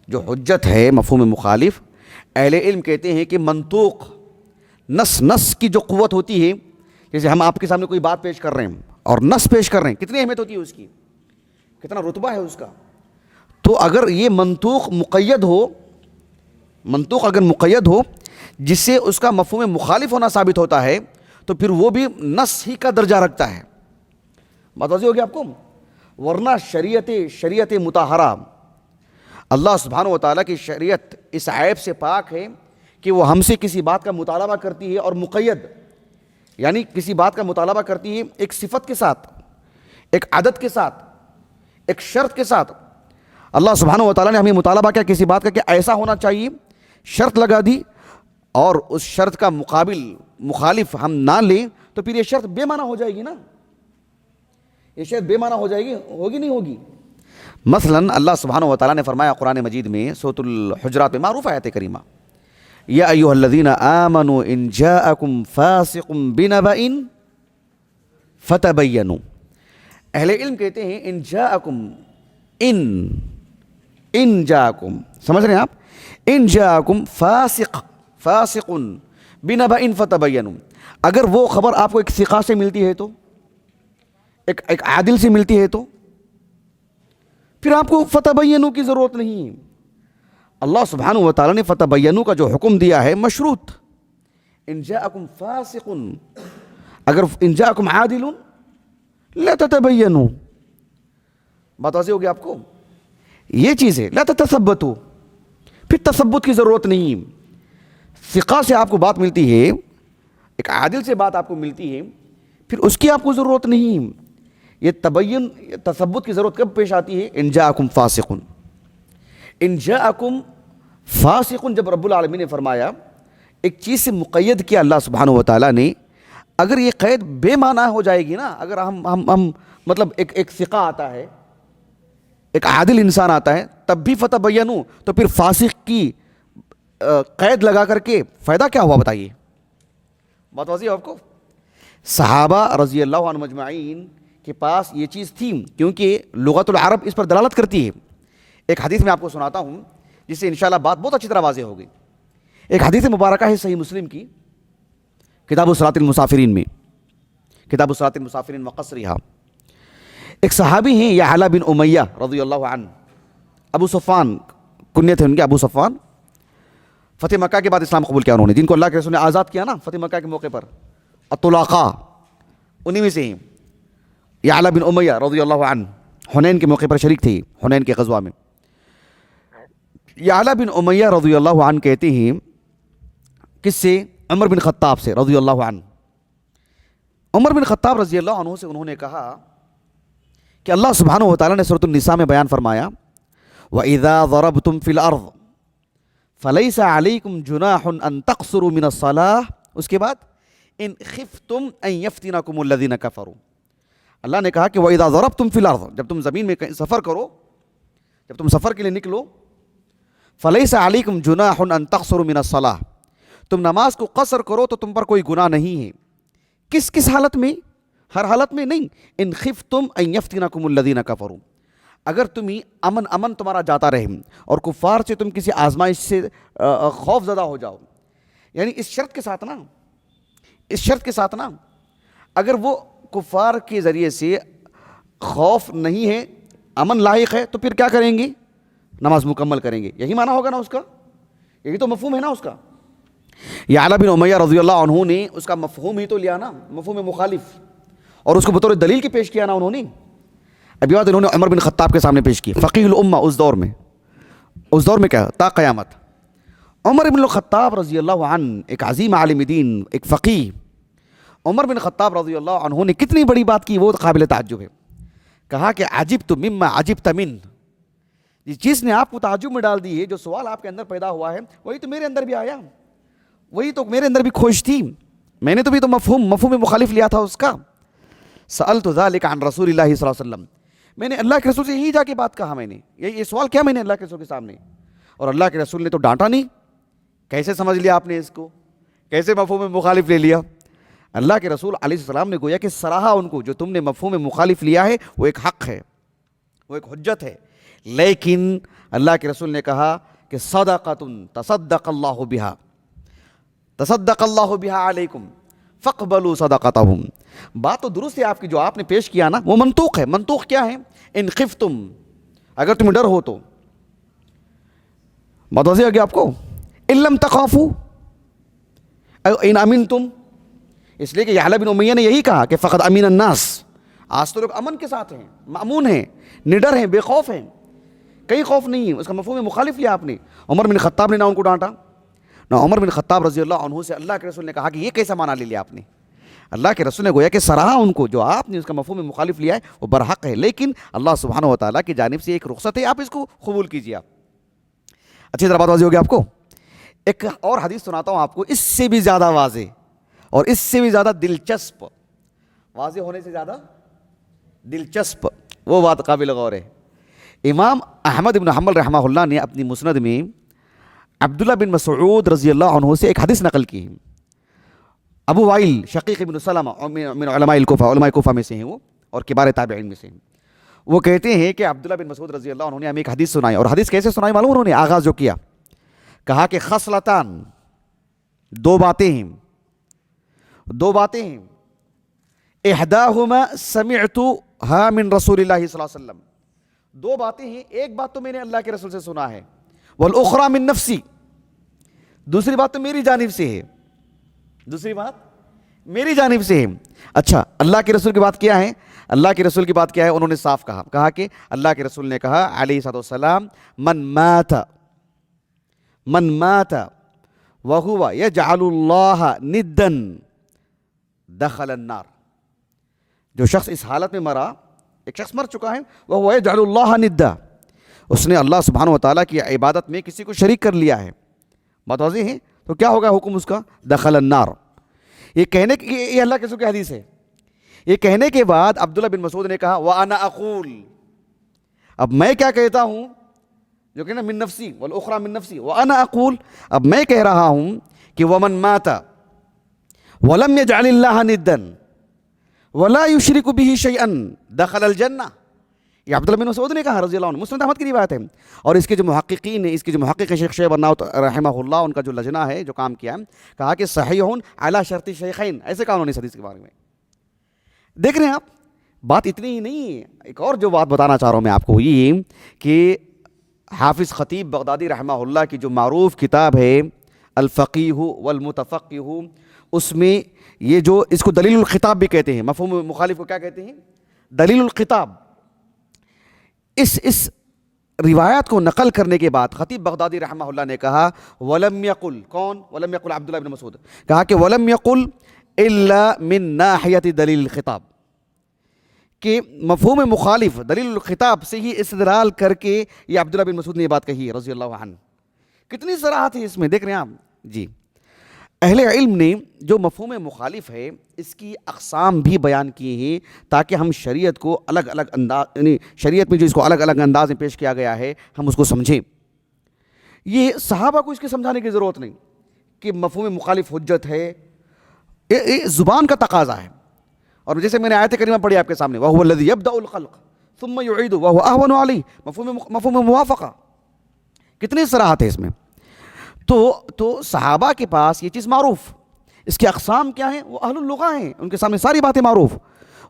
جو حجت ہے، مفہوم مخالف، اہل علم کہتے ہیں کہ منطوق، نص کی جو قوت ہوتی ہے، جیسے ہم آپ کے سامنے کوئی بات پیش کر رہے ہیں اور نص پیش کر رہے ہیں، کتنی اہمیت ہوتی ہے اس کی، کتنا رتبہ ہے اس کا. تو اگر یہ منطوق اگر مقید ہو جس سے اس کا مفہوم مخالف ہونا ثابت ہوتا ہے، تو پھر وہ بھی نص ہی کا درجہ رکھتا ہے. بات واضح ہوگی آپ کو؟ ورنہ شریعت مطہرہ، اللہ سبحانہ و تعالیٰ کی شریعت اس عیب سے پاک ہے کہ وہ ہم سے کسی بات کا مطالبہ کرتی ہے اور مقید، یعنی کسی بات کا مطالبہ کرتی ہے ایک صفت کے ساتھ، ایک عدد کے ساتھ، ایک شرط کے ساتھ. اللہ سبحانہ و تعالیٰ نے ہمیں مطالبہ کیا کسی بات کا کہ ایسا ہونا چاہیے، شرط لگا دی، اور اس شرط کا مخالف ہم نہ لیں تو پھر یہ شرط بے معنی ہو جائے گی نا. یہ شرط بے معنی ہو جائے گی، ہوگی نہیں ہوگی. مثلا اللہ سبحانہ و تعالیٰ نے فرمایا قرآن مجید میں سورۃ الحجرات میں، معروف آیت کریمہ، یا ایھا الذین آمنوا ان جاءکم فاسق بنبأ فتبینوا. اہل علم کہتے ہیں ان جاءکم، ان جاءکم، سمجھ رہے ہیں آپ؟ ان جاءکم فاسق بنبأ فتبینوا. اگر وہ خبر آپ کو ایک ثقہ سے ملتی ہے تو، ایک عادل سے ملتی ہے تو پھر آپ کو فتبینوا کی ضرورت نہیں ہے. اللہ سبحانہ و تعالیٰ نے فتبینوا کا جو حکم دیا ہے مشروط، ان جاءکم فاسق، اگر ان جاءکم عادل لا تتبینوا، بات واضح ہوگی آپ کو؟ یہ چیز ہے لا تتثبتوا، پھر تثبت کی ضرورت نہیں. ثقہ سے آپ کو بات ملتی ہے، ایک عادل سے بات آپ کو ملتی ہے، پھر اس کی آپ کو ضرورت نہیں. یہ تبین تثبت کی ضرورت کب پیش آتی ہے؟ ان جاءکم فاسق. ان جاءکم فاسق جب رب العالمین نے فرمایا، ایک چیز سے مقید کیا اللہ سبحانہ و تعالیٰ نے. اگر یہ قید بے معنی ہو جائے گی نا، اگر ہم مطلب ایک ثقہ آتا ہے، ایک عادل انسان آتا ہے، تب بھی فتبینوا، تو پھر فاسق کی قید لگا کر کے فائدہ کیا ہوا بتائیے؟ بات واضح ہے آپ کو؟ صحابہ رضی اللہ عنہ مجمعین کے پاس یہ چیز تھی، کیونکہ لغت العرب اس پر دلالت کرتی ہے. ایک حدیث میں آپ کو سناتا ہوں جس سے انشاءاللہ بات بہت اچھی طرح واضح ہوگی. ایک حدیث مبارکہ ہے صحیح مسلم کی، کتاب صلاۃ المسافرین میں، کتاب صلاۃ المسافرین وقصرها. ایک صحابی ہیں یعلا بن امیہ رضی اللہ عنہ، ابو صفوان کنیت ہے ان کے، ابو صفوان. فتح مکہ کے بعد اسلام قبول کیا انہوں نے، جن کو اللہ کے رسول نے آزاد کیا نا فتح مکہ کے موقع پر، الطلقاء انہی میں سے ہیں. یعلا بن امیہ رضی اللہ عنہ حنین کے موقع پر شریک تھے، حنین کے غزوہ میں. یعلا بن امیہ رضی اللہ عنہ کہتے ہیں، کس سے؟ عمر بن خطاب سے رضی اللہ عنہ. عمر بن خطاب رضی اللہ عنہ سے انہوں نے کہا کہ اللہ سبحانہ و تعالیٰ نے سورۃ النساء میں بیان فرمایا، وَإِذَا ضَرَبْتُمْ فِي الْأَرْضِ فَلَيْسَ عَلَيْكُمْ جُنَاحٌ أَن تَقْصُرُوا مِنَ الصَّلَاةِ. اس کے بعد إِنْ خِفْتُمْ أَن يَفْتِنَكُمُ الَّذِينَ كَفَرُوا. اللہ نے کہا کہ وَإِذَا ضَرَبْتُمْ فِي الْأَرْضِ، جب تم زمین میں سفر کرو، جب تم سفر کے لیے نکلو، فَلَيْسَ عَلَيْكُمْ جُنَاحٌ أَن تَقْصُرُوا مِنَ الصَّلَاةِ، تم نماز کو قصر کرو تو تم پر کوئی گناہ نہیں ہے. کس حالت میں؟ ہر حالت میں نہیں. ان خفتم ان یفتنکم الذین کفروا، اگر تمہیں امن تمہارا جاتا رہے اور کفار سے تم کسی آزمائش سے خوف زدہ ہو جاؤ، یعنی اس شرط کے ساتھ نا اگر وہ کفار کے ذریعے سے خوف نہیں ہے، امن لاحق ہے، تو پھر کیا کریں گے؟ نماز مکمل کریں گے. یہی معنی ہوگا نا اس کا، یہی تو مفہوم ہے نا اس کا. یعلا بن امیہ رضی اللہ عنہ نے اس کا مفہوم ہی تو لیا نا، مفہوم مخالف، اور اس کو بطور دلیل کی پیش کیا نا انہوں نے. اب یہ بات انہوں نے عمر بن خطاب کے سامنے پیش کی، فقیہ الامہ اس دور میں کیا تا قیامت. عمر بن الخطاب رضی اللہ عنہ ایک عظیم عالم دین، ایک فقیہ. عمر بن خطاب رضی اللہ عنہ نے کتنی بڑی بات کی، وہ قابل تعجب ہے. کہا کہ عجبت مما عجبت من، جس چیز نے آپ کو تعجب میں ڈال دی ہے، جو سوال آپ کے اندر پیدا ہوا ہے، وہی تو میرے اندر بھی آیا، وہی تو میرے اندر بھی کھوج تھی، میں نے تو بھی تو مفہوم مخالف لیا تھا اس کا. سألت ذلك عن رسول اللہ صلی اللہ علیہ وسلم، میں نے اللہ کے رسول سے یہی جا کے بات کہا، میں نے یہ سوال کیا میں نے اللہ کے رسول کے سامنے، اور اللہ کے رسول نے تو ڈانٹا نہیں. کیسے سمجھ لیا آپ نے اس کو، کیسے مفہوم مخالف لے لیا؟ اللہ کے رسول علیہ السلام نے گویا کہ سراہا ان کو، جو تم نے مفہوم مخالف لیا ہے وہ ایک حق ہے، وہ ایک حجت ہے. لیکن اللہ کے رسول نے کہا کہ صدقۃ تصدق اللہ بہا علیکم فاقبلوا صدقتہم. بات تو درست ہے آپ کی، جو آپ نے پیش کیا نا وہ منطوق ہے. منطوق کیا ہے؟ ان خفتم، اگر تمہیں ڈر ہو تو. بات واضح ہوگی آپ کو. ان لم تخافوا ان امنتم، اس لیے کہ یعلا بن امیہ نے یہی کہا کہ فقد امین الناس، آج تو لوگ امن کے ساتھ ہیں، مأمون ہیں، نڈر ہیں، بے خوف ہیں، کہیں خوف نہیں ہے. اس کا مفہوم مخالف لیا آپ نے. عمر بن خطاب نے نہ ان کو ڈانٹا، نہ عمر بن خطاب رضی اللہ عنہ سے اللہ کے رسول نے کہا کہ یہ کیسا معنی لے لیا آپ نے. اللہ کے رسول نے گویا کہ سراہا ان کو، جو آپ نے اس کا مفہوم مخالف لیا ہے وہ برحق ہے، لیکن اللہ سبحانہ و تعالیٰ کی جانب سے ایک رخصت ہے، آپ اس کو قبول کیجیے. آپ اچھی طرح بات واضح ہوگی آپ کو. ایک اور حدیث سناتا ہوں آپ کو، اس سے بھی زیادہ واضح اور اس سے بھی زیادہ دلچسپ، واضح ہونے سے زیادہ دلچسپ، وہ بات قابل غور ہے. امام احمد بن حنبل رحمہ اللہ نے اپنی مسند میں عبداللہ بن مسعود رضی اللہ عنہ سے ایک حدیث نقل کی. ابو وائل شقیق بن سلمہ من علماء کوفہ میں سے ہیں وہ، اور کبار تابعین میں سے ہیں. وہ کہتے ہیں کہ عبداللہ بن مسعود رضی اللہ عنہ نے ہمیں ایک حدیث سنائی، اور حدیث کیسے سنائی معلوم؟ انہوں نے آغاز جو کیا، کہا کہ خصلتان، دو باتیں ہیں، احداہما سمعتها من رسول اللہ صلی اللہ علیہ وسلم، دو باتیں ہیں، ایک بات تو میں نے اللہ کے رسول سے سنا ہے، والاخری من نفسی، دوسری بات تو میری جانب سے ہے. دوسری بات میری جانب سے ہے. اچھا اللہ کے رسول کی بات کیا ہے؟ اللہ کے رسول کی بات کیا ہے؟ انہوں نے صاف کہا کہ اللہ کے رسول نے کہا علیہ الصلوۃ والسلام من مات وهو يجعل الله ندا دخل النار. جو شخص اس حالت میں مرا، ایک شخص مر چکا ہے، وهو يجعل الله ندا، اس نے اللہ سبحانہ و تعالیٰ کی عبادت میں کسی کو شریک کر لیا ہے. بات واضح ہے؟ تو کیا ہوگا حکم اس کا؟ دخل النار. یہ کہنے کی، یہ اللہ کے رسول کی حدیث ہے. یہ کہنے کے بعد عبداللہ بن مسعود نے کہا وَأَنَا أَقُولُ، اب میں کیا کہتا ہوں، جو کہنا من نفسی والأخرى من نفسی، وَأَنَا أَقُولُ، اب میں کہہ رہا ہوں کہ وَمَن مَاتَ وَلَمْ يَجْعَلِ اللَّهَ نِدًّا وَلَا يُشْرِكُ بِهِ شَيْئًا دَخَلَ الْجَنَّةِ. یہ عبداللہ بن مسعود نے کہا رضی اللہ عنہ، مسند احمد کی روایت ہے. اور اس کے جو محققین ہیں، اس کے جو محقق شیخ شعیب الناوت رحمہ اللہ، ان کا جو لجنہ ہے جو کام کیا ہے، کہا کہ صحیح علی شرط شیخین، ایسے کہا انہوں نے اس حدیث کے بارے میں. دیکھ رہے ہیں آپ، بات اتنی ہی نہیں ہے. ایک اور جو بات بتانا چاہ رہا ہوں میں آپ کو یہ کہ حافظ خطیب بغدادی رحمہ اللہ کی جو معروف کتاب ہے الفقیہ والمتفقہ، اس میں یہ جو اس کو دلیل الخطاب بھی کہتے ہیں، مفہوم مخالف کو کیا کہتے ہیں؟ دلیل الخطاب. اس روایت کو نقل کرنے کے بعد خطیب بغدادی رحمہ اللہ نے کہا ولم یقل، کون؟ ولم یقل عبداللہ بن مسعود، کہا کہ ولم یقل الا من ناحیت دلیل الخطاب، کہ مفہوم مخالف دلیل الخطاب سے ہی استدلال کر کے یہ عبداللہ بن مسعود نے یہ بات کہی رضی اللہ عنہ. کتنی صراحت ہے اس میں، دیکھ رہے ہیں آپ جی. اہل علم نے جو مفہوم مخالف ہے اس کی اقسام بھی بیان کی ہیں تاکہ ہم شریعت کو الگ الگ انداز، یعنی شریعت میں جو اس کو الگ الگ انداز میں پیش کیا گیا ہے ہم اس کو سمجھیں. یہ صحابہ کو اس کے سمجھانے کی ضرورت نہیں کہ مفہوم مخالف حجت ہے، یہ زبان کا تقاضا ہے. اور جیسے میں نے آیت کریمہ پڑھی آپ کے سامنے وَهُوَ الَّذِي يَبْدَأُ الْخَلْقَ ثُمَّ يُعِيدُ وَهُوَ أَهْوَنُ عَلَيْهِ، مفہوم موافقہ. کتنی صراحت ہے اس میں. تو صحابہ کے پاس یہ چیز معروف، اس کی اقسام کیا ہیں؟ وہ اہل اللغہ ہیں، ان کے سامنے ساری باتیں معروف.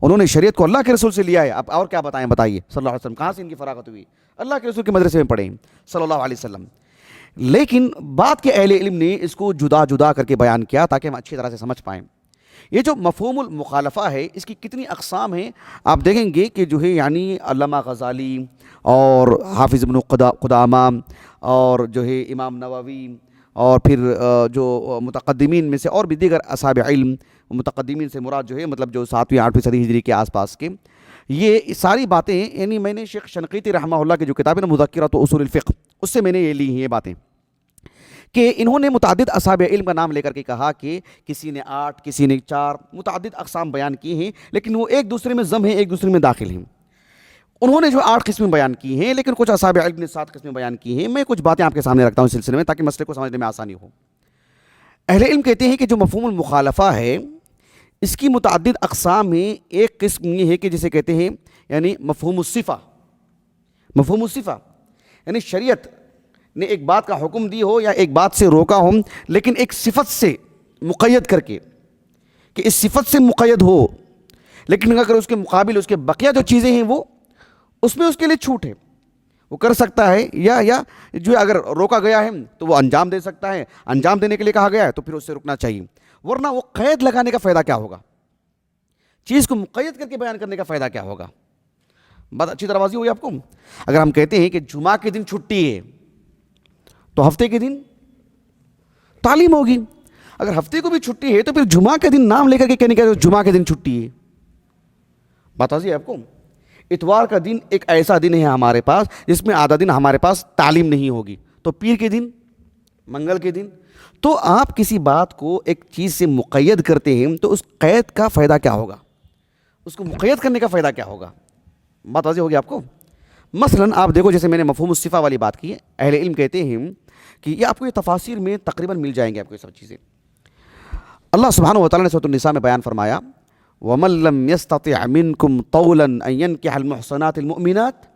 انہوں نے شریعت کو اللہ کے رسول سے لیا ہے. اب اور کیا بتائیں، بتائیے صلی اللہ علیہ وسلم کہاں سے ان کی فراغت ہوئی؟ اللہ کے رسول کے مدرسے میں پڑھیں صلی اللہ علیہ وسلم. لیکن بعد کے اہل علم نے اس کو جدا جدا کر کے بیان کیا تاکہ ہم اچھی طرح سے سمجھ پائیں. یہ جو مفہوم المخالفہ ہے اس کی کتنی اقسام ہیں آپ دیکھیں گے کہ جو ہے یعنی علامہ غزالی اور حافظ ابن قدامہ اور جو ہے امام نووی اور پھر جو متقدمین میں سے اور بھی دیگر اصحاب علم، متقدمین سے مراد جو ہے مطلب جو 7ویں 8ویں صدی ہجری کے آس پاس کے، یہ ساری باتیں یعنی میں نے شیخ شنقیطی رحمہ اللہ کی جو کتاب ہے نا مذکرۃ اصول الفقہ، اس سے میں نے یہ لی ہیں یہ باتیں، کہ انہوں نے متعدد اصحاب علم کا نام لے کر کے کہا کہ کسی نے 8 کسی نے 4 متعدد اقسام بیان کی ہیں، لیکن وہ ایک دوسرے میں ضم ہیں، ایک دوسرے میں داخل ہیں. انہوں نے جو 8 قسمیں بیان کی ہیں لیکن کچھ اصحاب علم نے 7 قسمیں بیان کی ہیں. میں کچھ باتیں آپ کے سامنے رکھتا ہوں اس سلسلے میں تاکہ مسئلے کو سمجھنے میں آسانی ہو. اہل علم کہتے ہیں کہ جو مفہوم المخالفہ ہے اس کی متعدد اقسام ہیں. ایک قسم یہ ہے کہ جسے کہتے ہیں یعنی مفہوم الصفہ. مفہوم الصفہ یعنی شریعت نے ایک بات کا حکم دی ہو یا ایک بات سے روکا ہو لیکن ایک صفت سے مقید کر کے کہ اس صفت سے مقید ہو، لیکن اگر اس کے مقابل اس کے بقیہ جو چیزیں ہیں وہ اس میں اس کے لیے چھوٹ ہے، وہ کر سکتا ہے یا جو اگر روکا گیا ہے تو وہ انجام دے سکتا ہے، انجام دینے کے لیے کہا گیا ہے تو پھر اس سے رکنا چاہیے. ورنہ وہ قید لگانے کا فائدہ کیا ہوگا؟ چیز کو مقید کر کے بیان کرنے کا فائدہ کیا ہوگا؟ بات اچھی طرح واضح ہوئی آپ کو. اگر ہم کہتے ہیں کہ جمعہ کے دن چھٹی ہے تو ہفتے کے دن تعلیم ہوگی. اگر ہفتے کو بھی چھٹی ہے تو پھر جمعہ کے دن نام لے کر کے کہنے کا جمعہ کے دن چھٹی ہے. بات واضح ہے آپ کو. اتوار کا دن ایک ایسا دن ہے ہمارے پاس جس میں آدھا دن ہمارے پاس تعلیم نہیں ہوگی، تو پیر کے دن، منگل کے دن. تو آپ کسی بات کو ایک چیز سے مقید کرتے ہیں تو اس قید کا فائدہ کیا ہوگا؟ اس کو مقید کرنے کا فائدہ کیا ہوگا؟ بات واضح ہوگی آپ کو. مثلا آپ دیکھو جیسے میں نے مفہوم الصفہ والی بات کی ہے، اہل علم کہتے ہیں کہ یہ آپ کو یہ تفاسیر میں تقریباً مل جائیں گے آپ کو یہ سب چیزیں. اللہ سبحانہ و تعالیٰ نے سورۃ النساء میں بیان فرمایا وَمَن لَّمْ يَسْتَطِعْ مِنْكُمْ طَوْلًا أَن يَنكِحَ الْمُحْصَنَاتِ الْمُؤْمِنَاتِ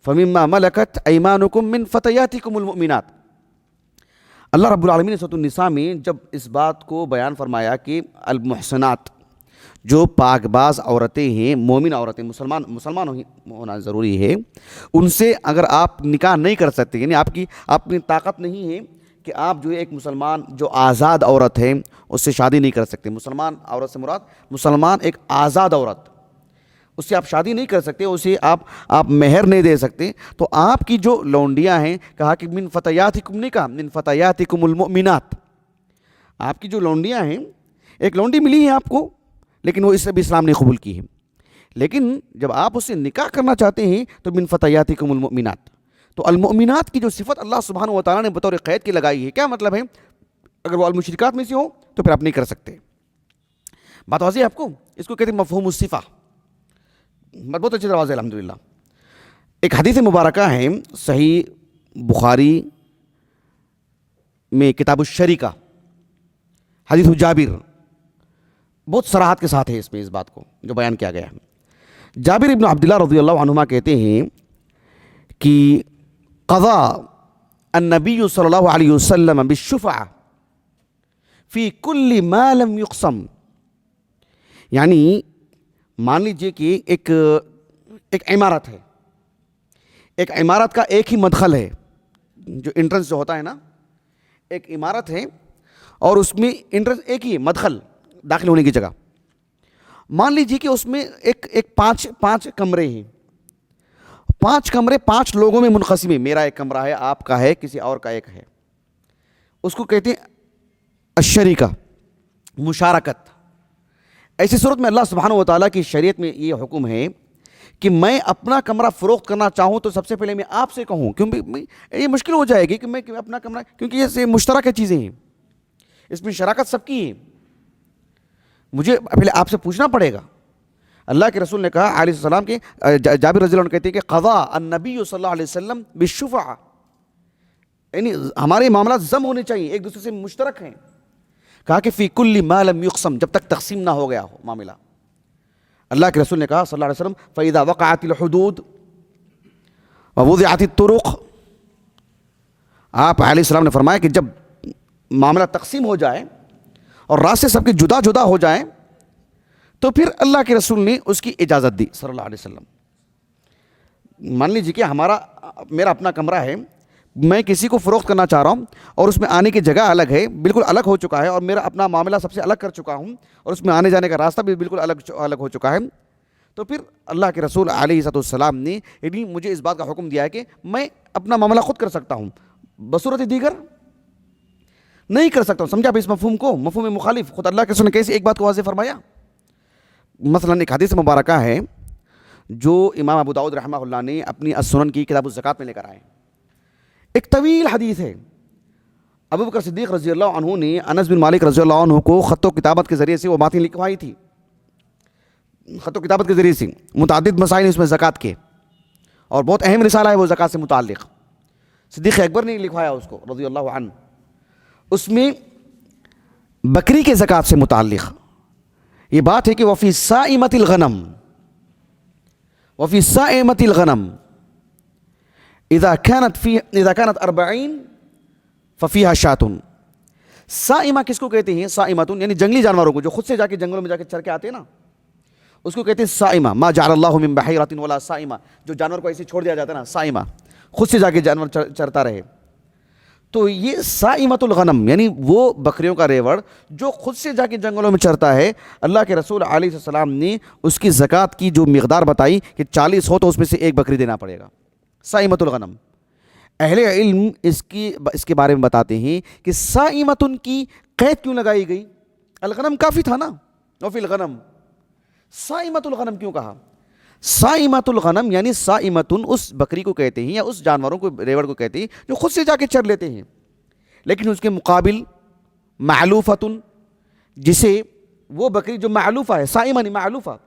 فَمِمَّا مَلَكَتْ أَيْمَانُكُم مِّن فَتَيَاتِكُمُ الْمُؤْمِنَاتِ. اللہ رب العالمین نے سورۃ النساء میں جب اس بات کو بیان فرمایا کہ المحصنات جو پاک باز عورتیں ہیں، مومن عورتیں، مسلمان ہونا ضروری ہے، ان سے اگر آپ نکاح نہیں کر سکتے، یعنی آپ کی طاقت نہیں ہے کہ آپ جو ہے ایک مسلمان جو آزاد عورت ہے اس سے شادی نہیں کر سکتے. مسلمان عورت سے مراد مسلمان ایک آزاد عورت, اس سے آپ شادی نہیں کر سکتے, اسے آپ مہر نہیں دے سکتے. تو آپ کی جو لونڈیاں ہیں, کہا کہ من فتیاتکم, نہیں کہا من فتیاتکم المؤمنات, آپ کی جو لونڈیاں ہیں, ایک لونڈی ملی ہے آپ کو لیکن وہ اس سے بھی اسلام نے قبول کی ہے, لیکن جب آپ اس سے نکاح کرنا چاہتے ہیں تو من فتیاتکم المؤمنات. تو المؤمنات کی جو صفت اللہ سبحانہ و تعالیٰ نے بطور قید کی لگائی ہے, کیا مطلب ہے؟ اگر وہ المشرکات میں سے ہو تو پھر آپ نہیں کر سکتے. بات واضح ہے آپ کو؟ اس کو کہتے ہیں مفہوم الصفہ. بہت اچھی طرح واضح ہے الحمدللہ. ایک حدیث مبارکہ ہے صحیح بخاری میں کتاب الشریکہ, حدیث جابر, بہت صراحت کے ساتھ ہے اس میں اس بات کو جو بیان کیا گیا ہے. جابر ابن عبداللہ رضی اللہ عنہما کہتے ہیں کہ قضا النبی صلی اللہ علیہ وسلم بالشفعہ فی کل ما لم یقسم. یعنی مان لیجئے کہ ایک عمارت ہے, ایک عمارت کا ایک ہی مدخل ہے, جو انٹرنس جو ہوتا ہے نا, ایک عمارت ہے اور اس میں انٹرنس ایک ہی ہے, مدخل داخل ہونے کی جگہ. مان لیجئے کہ اس میں ایک پانچ کمرے ہیں, 5 کمرے 5 لوگوں میں منقسم ہے. میرا ایک کمرہ ہے, آپ کا ہے, کسی اور کا ایک ہے. اس کو کہتے ہیں الشریکہ, مشارکت. ایسی صورت میں اللہ سبحانہ و تعالیٰ کی شریعت میں یہ حکم ہے کہ میں اپنا کمرہ فروخت کرنا چاہوں تو سب سے پہلے میں آپ سے کہوں, کیونکہ یہ مشکل ہو جائے گی کہ میں اپنا کمرہ, کیونکہ یہ مشترکہ چیزیں ہیں, اس میں شراکت سب کی ہے. مجھے پہلے آپ سے پوچھنا پڑے گا. اللہ کے رسول نے کہا علیہ السلام کے, جابر رضی اللہ عنہ کہتے ہیں کہ قضا النبی صلی اللہ علیہ وسلم بالشفعہ, یعنی ہمارے معاملات ضم ہونے چاہیے, ایک دوسرے سے مشترک ہیں. کہا کہ فی کل ما لم یقسم, جب تک تقسیم نہ ہو گیا ہو معاملہ. اللہ کے رسول نے کہا صلی اللہ علیہ وسلم فاذا وقعت الحدود ووضعت الطرق. آپ علیہ السلام نے فرمایا کہ جب معاملہ تقسیم ہو جائے اور راستے سب کے جدا جدا ہو جائیں تو پھر اللہ کے رسول نے اس کی اجازت دی صلی اللہ علیہ وسلم. مان لیجیے کہ میرا اپنا کمرہ ہے, میں کسی کو فروخت کرنا چاہ رہا ہوں اور اس میں آنے کی جگہ الگ ہے, بالکل الگ ہو چکا ہے, اور میرا اپنا معاملہ سب سے الگ کر چکا ہوں اور اس میں آنے جانے کا راستہ بھی بالکل الگ ہو چکا ہے. تو پھر اللہ کے رسول علیہ السلام نے یعنی مجھے اس بات کا حکم دیا ہے کہ میں اپنا معاملہ خود کر سکتا ہوں, بصورت دیگر نہیں کر سکتا ہوں. سمجھا آپ اس مفہوم کو؟ مفہوم مخالف خود اللہ کے رسول نے کیسے ایک بات کو واضح فرمایا. مثلا ایک حدیث مبارکہ ہے جو امام ابو داؤد رحمہ اللہ نے اپنی السنن کی کتاب الزکات میں لے کر آئے. ایک طویل حدیث ہے. ابو بکر صدیق رضی اللہ عنہ نے انس بن مالک رضی اللہ عنہ کو خط و کتابت کے ذریعے سے وہ باتیں لکھوائی تھی. خط و کتابت کے ذریعے سے متعدد مسائل اس میں زکات کے, اور بہت اہم رسالہ ہے وہ زکات سے متعلق. صدیق اکبر نے لکھوایا اس کو رضی اللہ عنہ. اس میں بکری کے زکات سے متعلق یہ بات ہے کہ وفی صائمۃ الغنم, وفی صائمۃ الغنم اذا كانت 40 ففيها شاة. صائمہ کس کو کہتے ہیں؟ صائمۃ یعنی جنگلی جانوروں کو جو خود سے جا کے جنگلوں میں جا کے چر کے آتے ہیں نا, اس کو کہتے ہیں صائمہ. ما جعل اللہ من بحیرۃ ولا صائمہ, جو جانور کو ایسے چھوڑ دیا جاتا ہے نا, صائمہ خود سے جا کے جانور چرتا رہے. تو یہ صائمۃ الغنم یعنی وہ بکریوں کا ریوڑ جو خود سے جا کے جنگلوں میں چرتا ہے. اللہ کے رسول علیہ السلام نے اس کی زکوٰۃ کی جو مقدار بتائی کہ 40 ہو تو اس میں سے ایک بکری دینا پڑے گا. صائمۃ الغنم. اہل علم اس کے بارے میں بتاتے ہیں کہ صائمۃ کی قید کیوں لگائی گئی؟ الغنم کافی تھا نا, وفی الغنم صائمۃ الغنم کیوں کہا؟ صائمۃ الغنم یعنی صائمۃ اس بکری کو کہتے ہیں یا اس جانوروں کو ریوڑ کو کہتے ہیں جو خود سے جا کے چر لیتے ہیں. لیکن اس کے مقابل معلوفۃ, جسے وہ بکری جو معلوفہ ہے, صائمہ نہیں معلوفہ,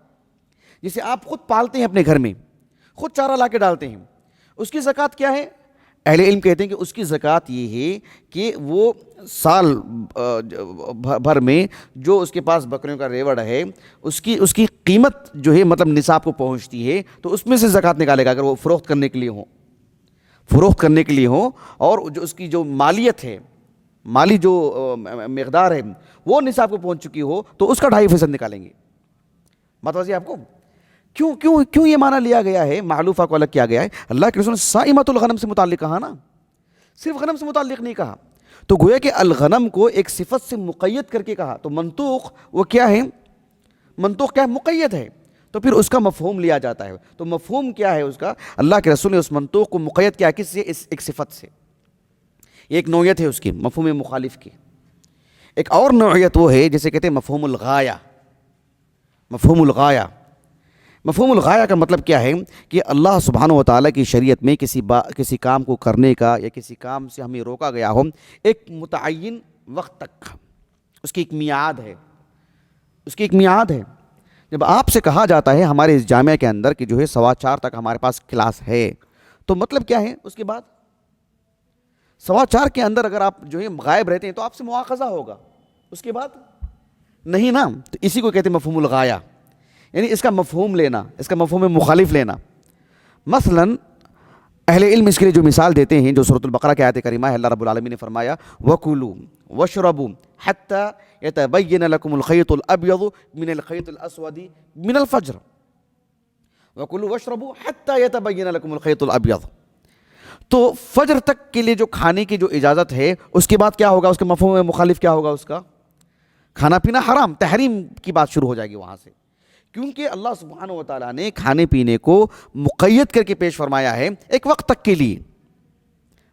جسے آپ خود پالتے ہیں اپنے گھر میں, خود چارہ لا کے ڈالتے ہیں, اس کی زکوٰۃ کیا ہے؟ اہل علم کہتے ہیں کہ اس کی زکوٰۃ یہ ہے کہ وہ سال بھر میں جو اس کے پاس بکریوں کا ریوڑ ہے اس کی قیمت جو ہے مطلب نصاب کو پہنچتی ہے تو اس میں سے زکوٰۃ نکالے گا. اگر وہ فروخت کرنے کے لیے ہوں اور جو اس کی جو مالیت ہے, مالی جو مقدار ہے وہ نصاب کو پہنچ چکی ہو تو اس کا 2.5% نکالیں گے. بات واضح آپ کو؟ کیوں یہ معنی لیا گیا ہے, معلوفہ کو الگ کیا گیا ہے؟ اللہ کے رسول نے صائمۃ الغنم سے متعلق کہا نا, صرف غنم سے متعلق نہیں کہا. تو گویا کہ الغنم کو ایک صفت سے مقید کر کے کہا، تو منطوق وہ کیا ہے؟ منطوق کیا ہے؟ مقید ہے، تو پھر اس کا مفہوم لیا جاتا ہے۔ تو مفہوم کیا ہے اس کا؟ اللہ کے رسول نے اس منطوق کو مقید کیا کس سے؟ اس ایک صفت سے۔ یہ ایک نوعیت ہے اس کی، مفہوم مخالف کی۔ ایک اور نوعیت وہ ہے جسے کہتے ہیں مفہوم الغایہ۔ مفہوم الغایہ، مفہوم الغایہ کا مطلب کیا ہے کہ اللہ سبحانہ و تعالیٰ کی شریعت میں کسی کام کو کرنے کا یا کسی کام سے ہمیں روکا گیا ہو ایک متعین وقت تک، اس کی ایک میعاد ہے، اس کی ایک میعاد ہے۔ جب آپ سے کہا جاتا ہے ہمارے اس جامعہ کے اندر کہ جو ہے 4:15 تک ہمارے پاس کلاس ہے، تو مطلب کیا ہے؟ اس کے بعد 4:15 کے اندر اگر آپ جو ہے غائب رہتے ہیں تو آپ سے مواخذہ ہوگا، اس کے بعد نہیں نا۔ تو اسی کو کہتے ہیں مفہوم الغایہ، یعنی اس کا مفہوم لینا، اس کا مفہوم مخالف لینا۔ مثلا اہل علم اس کے لیے جو مثال دیتے ہیں، جو سورۃ البقرہ کی آیت کریمہ ہے، اللہ رب العالمین نے فرمایا وَكُلُوا وَاشْرَبُوا حَتَّى يَتَبَيَّنَ لَكُمُ الْخَيْطُ الْأَبْيَضُ مِنَ الْخَيْطِ الْأَسْوَدِ مِنَ الْفَجْرِ وَكُلُوا وَاشْرَبُوا حَتَّى يَتَبَيَّنَ لَكُمُ الْخَيْطُ الْأَبْيَضُ۔ تو فجر تک کے لیے جو کھانے کی جو اجازت ہے، اس کے بعد کیا ہوگا؟ اس کے مفہوم مخالف کیا ہوگا؟ اس کا کھانا پینا حرام، تحریم کی بات شروع ہو جائے گی وہاں سے، کیونکہ اللہ سبحانہ و تعالیٰ نے کھانے پینے کو مقید کر کے پیش فرمایا ہے ایک وقت تک کے لیے۔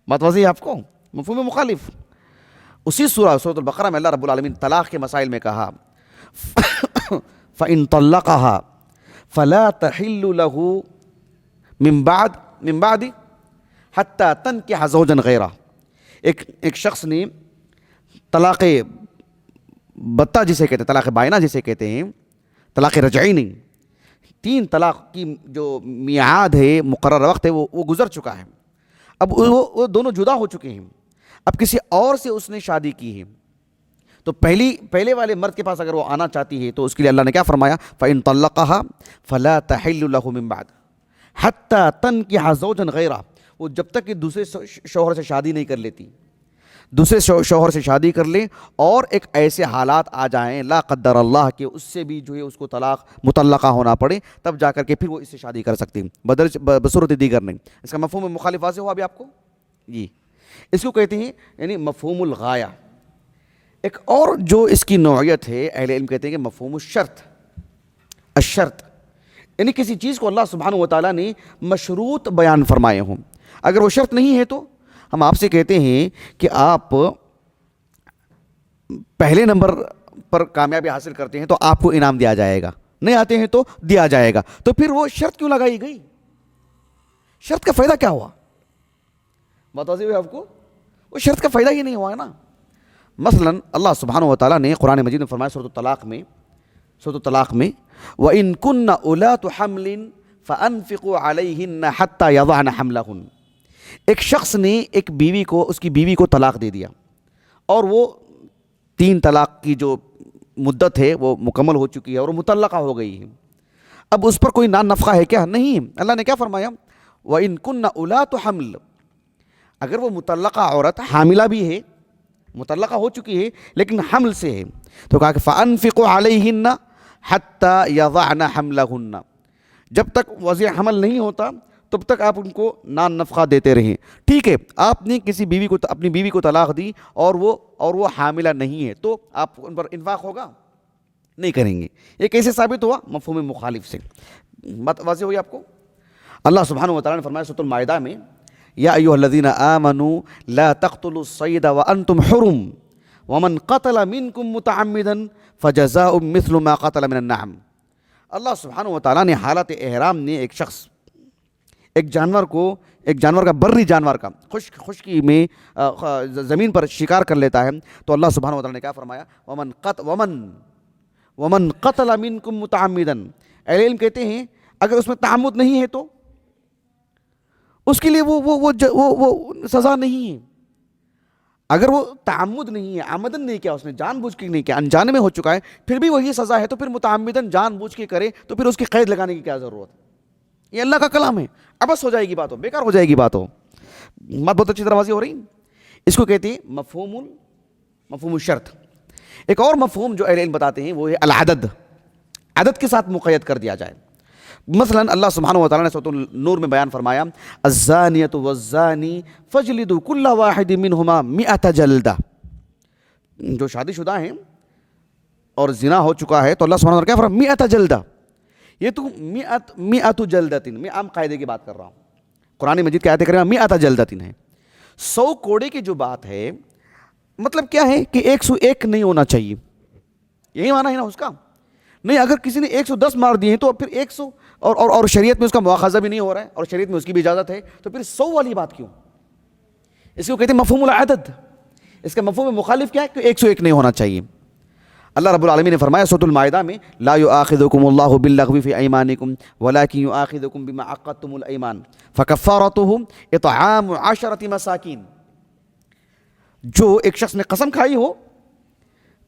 بات واضح ہے آپ کو؟ مفہوم مخالف۔ اسی سورۃ البقرہ میں اللہ رب العالمین طلاق کے مسائل میں کہا فَإِن طَلَّقَهَا فَلَا تَحِلُّ لَهُ مِن بَعْدِ حَتَّى تَنكِحَ زَوْجًا غَيْرَهُ۔ ایک شخص نے طلاق بتہ جسے کہتے ہیں، طلاق بائنہ جسے کہتے ہیں، طلاق رجعی نہیں، 3 طلاق کی جو میعاد ہے، مقرر وقت ہے، وہ گزر چکا ہے۔ اب وہ دونوں جدا ہو چکے ہیں، اب کسی اور سے اس نے شادی کی ہے، تو پہلے والے مرد کے پاس اگر وہ آنا چاہتی ہے تو اس کے لیے اللہ نے کیا فرمایا؟ فَإِن طَلَّقَهَا فَلَا تَحِلُّ لَهُ مِن بَعْدِ حَتَّى تَنكِحَ زَوْجًا غَيْرَهُ۔ وہ جب تک کہ دوسرے شوہر سے شادی نہیں کر لیتی، دوسرے شوہر سے شادی کر لے اور ایک ایسے حالات آ جائیں لا قدر اللہ کہ اس سے بھی جو ہے اس کو طلاق مطلقہ ہونا پڑے، تب جا کر کے پھر وہ اس سے شادی کر سکتی ہیں، بصورت دیگر نہیں۔ اس کا مفہوم مخالف واضح ہوا ابھی آپ کو؟ جی، اس کو کہتے ہیں یعنی مفہوم الغایہ۔ ایک اور جو اس کی نوعیت ہے، اہل علم کہتے ہیں کہ مفہوم الشرط۔ الشرط یعنی کسی چیز کو اللہ سبحانہ و تعالیٰ نے مشروط بیان فرمائے ہوں، اگر وہ شرط نہیں ہے تو ہم آپ سے کہتے ہیں کہ آپ پہلے نمبر پر کامیابی حاصل کرتے ہیں تو آپ کو انعام دیا جائے گا، نہیں آتے ہیں تو دیا جائے گا، تو پھر وہ شرط کیوں لگائی گئی؟ شرط کا فائدہ کیا ہوا؟ بتاتے ہوئے آپ کو وہ شرط کا فائدہ ہی نہیں ہوا ہے نا۔ مثلا اللہ سبحانہ و تعالیٰ نے قرآن مجید میں فرمایا سورۃ الطلاق میں وَإِن كُنَّ أُولَاتُ حَمْلٍ فَأَنفِقُوا عَلَيْهِنَّ حَتَّى يَضَعْنَ حَمْلَهُنَّ۔ ایک شخص نے ایک بیوی کو، اس کی بیوی کو طلاق دے دیا اور وہ 3 طلاق کی جو مدت ہے وہ مکمل ہو چکی ہے اور وہ مطلقہ ہو گئی ہے، اب اس پر کوئی نان نفقہ ہے کیا؟ نہیں۔ اللہ نے کیا فرمایا؟ وَإِن كُنَّ أُولَاتُ حَمْلٍ، اگر وہ مطلقہ عورت حاملہ بھی ہے، مطلقہ ہو چکی ہے لیکن حمل سے ہے، تو کہا کہ فَأَنفِقُوا عَلَيْهِنَّ حَتَّى يَضَعْنَ حَمْلَهُنَّ، جب تک وضع حمل نہیں ہوتا تب تک آپ ان کو نان نفقہ دیتے رہیں۔ ٹھیک ہے، آپ نے اپنی بیوی کو طلاق دی اور وہ حاملہ نہیں ہے، تو آپ ان پر انفاق ہوگا؟ نہیں کریں گے۔ یہ کیسے ثابت ہوا؟ مفہوم مخالف سے۔ بات واضح ہوئی آپ کو؟ اللہ سبحانہ و تعالیٰ نے فرمایا سورۃ المائدہ میں یا ایھا الذین آمنوا لا تقتلوا الصید وانتم حرم ومن قتل منکم متعمدا فجزاء مثل ما قتل من النعم۔ اللہ سبحانہ و تعالیٰ نے حالت احرام نے ایک جانور کا بری جانور کا خشکی میں زمین پر شکار کر لیتا ہے، تو اللہ سبحانہ و تعالیٰ نے کیا فرمایا؟ ومن قتل منکم متعمدا۔ اہل علم کہتے ہیں اگر اس میں تعمد نہیں ہے تو اس کے لیے وہ سزا نہیں ہے۔ اگر وہ تعمد نہیں ہے، عمدن نہیں کیا، اس نے جان بوجھ کے نہیں کیا، انجانے میں ہو چکا ہے، پھر بھی وہی سزا ہے، تو پھر متعمدن جان بوجھ کے کرے تو پھر اس کی قید لگانے کی کیا ضرورت ہے؟ یہ اللہ کا کلام ہے، عبث ہو جائے گی بات، بیکار ہو جائے گی بات بہت اچھی طرح واضح ہو رہی۔ اس کو کہتے ہیں مفہوم الشرط۔ ایک اور مفہوم جو اہل علم بتاتے ہیں وہ ہے العدد، عدد کے ساتھ مقید کر دیا جائے۔ مثلا اللہ سبحانہ و تعالیٰ نے سورۃ النور میں بیان فرمایا الزانیۃ والزانی فاجلدوا کل واحد منہما 100 جلدہ، جو شادی شدہ ہیں اور زنا ہو چکا ہے تو اللہ سبحانہ و تعالیٰ کیا فرمایا 100 جلدہ، یہ تو 100 جلدۃ، میں عام قاعدے کی بات کر رہا ہوں، قرآن مجید کی آیت کریمہ 100 جلدۃ ہے، 100 کوڑے کی جو بات ہے مطلب کیا ہے کہ 101 نہیں ہونا چاہیے، یہی معنی ہے نا اس کا، نہیں اگر کسی نے 110 مار دیے ہیں تو پھر 100 اور شریعت میں اس کا مواخذہ بھی نہیں ہو رہا ہے اور شریعت میں اس کی بھی اجازت ہے، تو پھر 100 والی بات کیوں؟ اس کو کہتے ہیں مفہوم العدد، اس کا مفہوم مخالف کیا ہے کہ 101 نہیں ہونا چاہیے۔ اللہ رب العالمین نے فرمایا سورۃ المائدہ میں لا یؤاخذکم اللہ باللغو فی ایمانکم ولکن یؤاخذکم بما عقدتم الایمان فکفارتہ اطعام 10 مساکین، جو ایک شخص نے قسم کھائی ہو،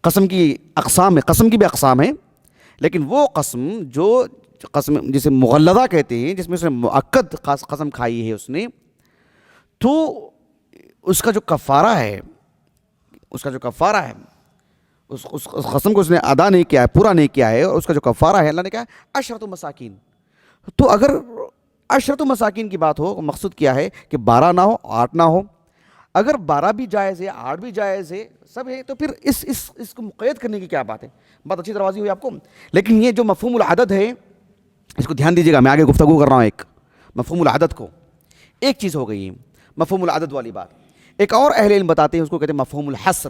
قسم کی اقسام ہے، قسم کی بھی اقسام ہیں، لیکن وہ قسم جو قسم جسے مغلظہ کہتے ہیں، جس میں اس نے مؤکد قسم کھائی ہے اس نے، تو اس کا جو کفارہ ہے، اس قسم کو اس نے ادا نہیں کیا ہے، پورا نہیں کیا ہے، اور اس کا جو کفارہ ہے اللہ نے کہا 10 مساکین۔ تو اگر 10 مساکین کی بات ہو، مقصود کیا ہے کہ 12 نہ ہو 8 نہ ہو، اگر 12 بھی جائز ہے 8 بھی جائز ہے سب ہے، تو پھر اس کو مقید کرنے کی کیا بات ہے؟ بات اچھی طرح واضح ہوئی آپ کو۔ لیکن یہ جو مفہوم العدد ہے اس کو دھیان دیجیے گا، میں آگے گفتگو کر رہا ہوں ایک مفہوم العدد کو، ایک چیز ہو گئی ہے مفہوم العدد والی بات، ایک اور اہل علم بتاتے ہیں اس کو کہتے ہیں مفہوم الحصر،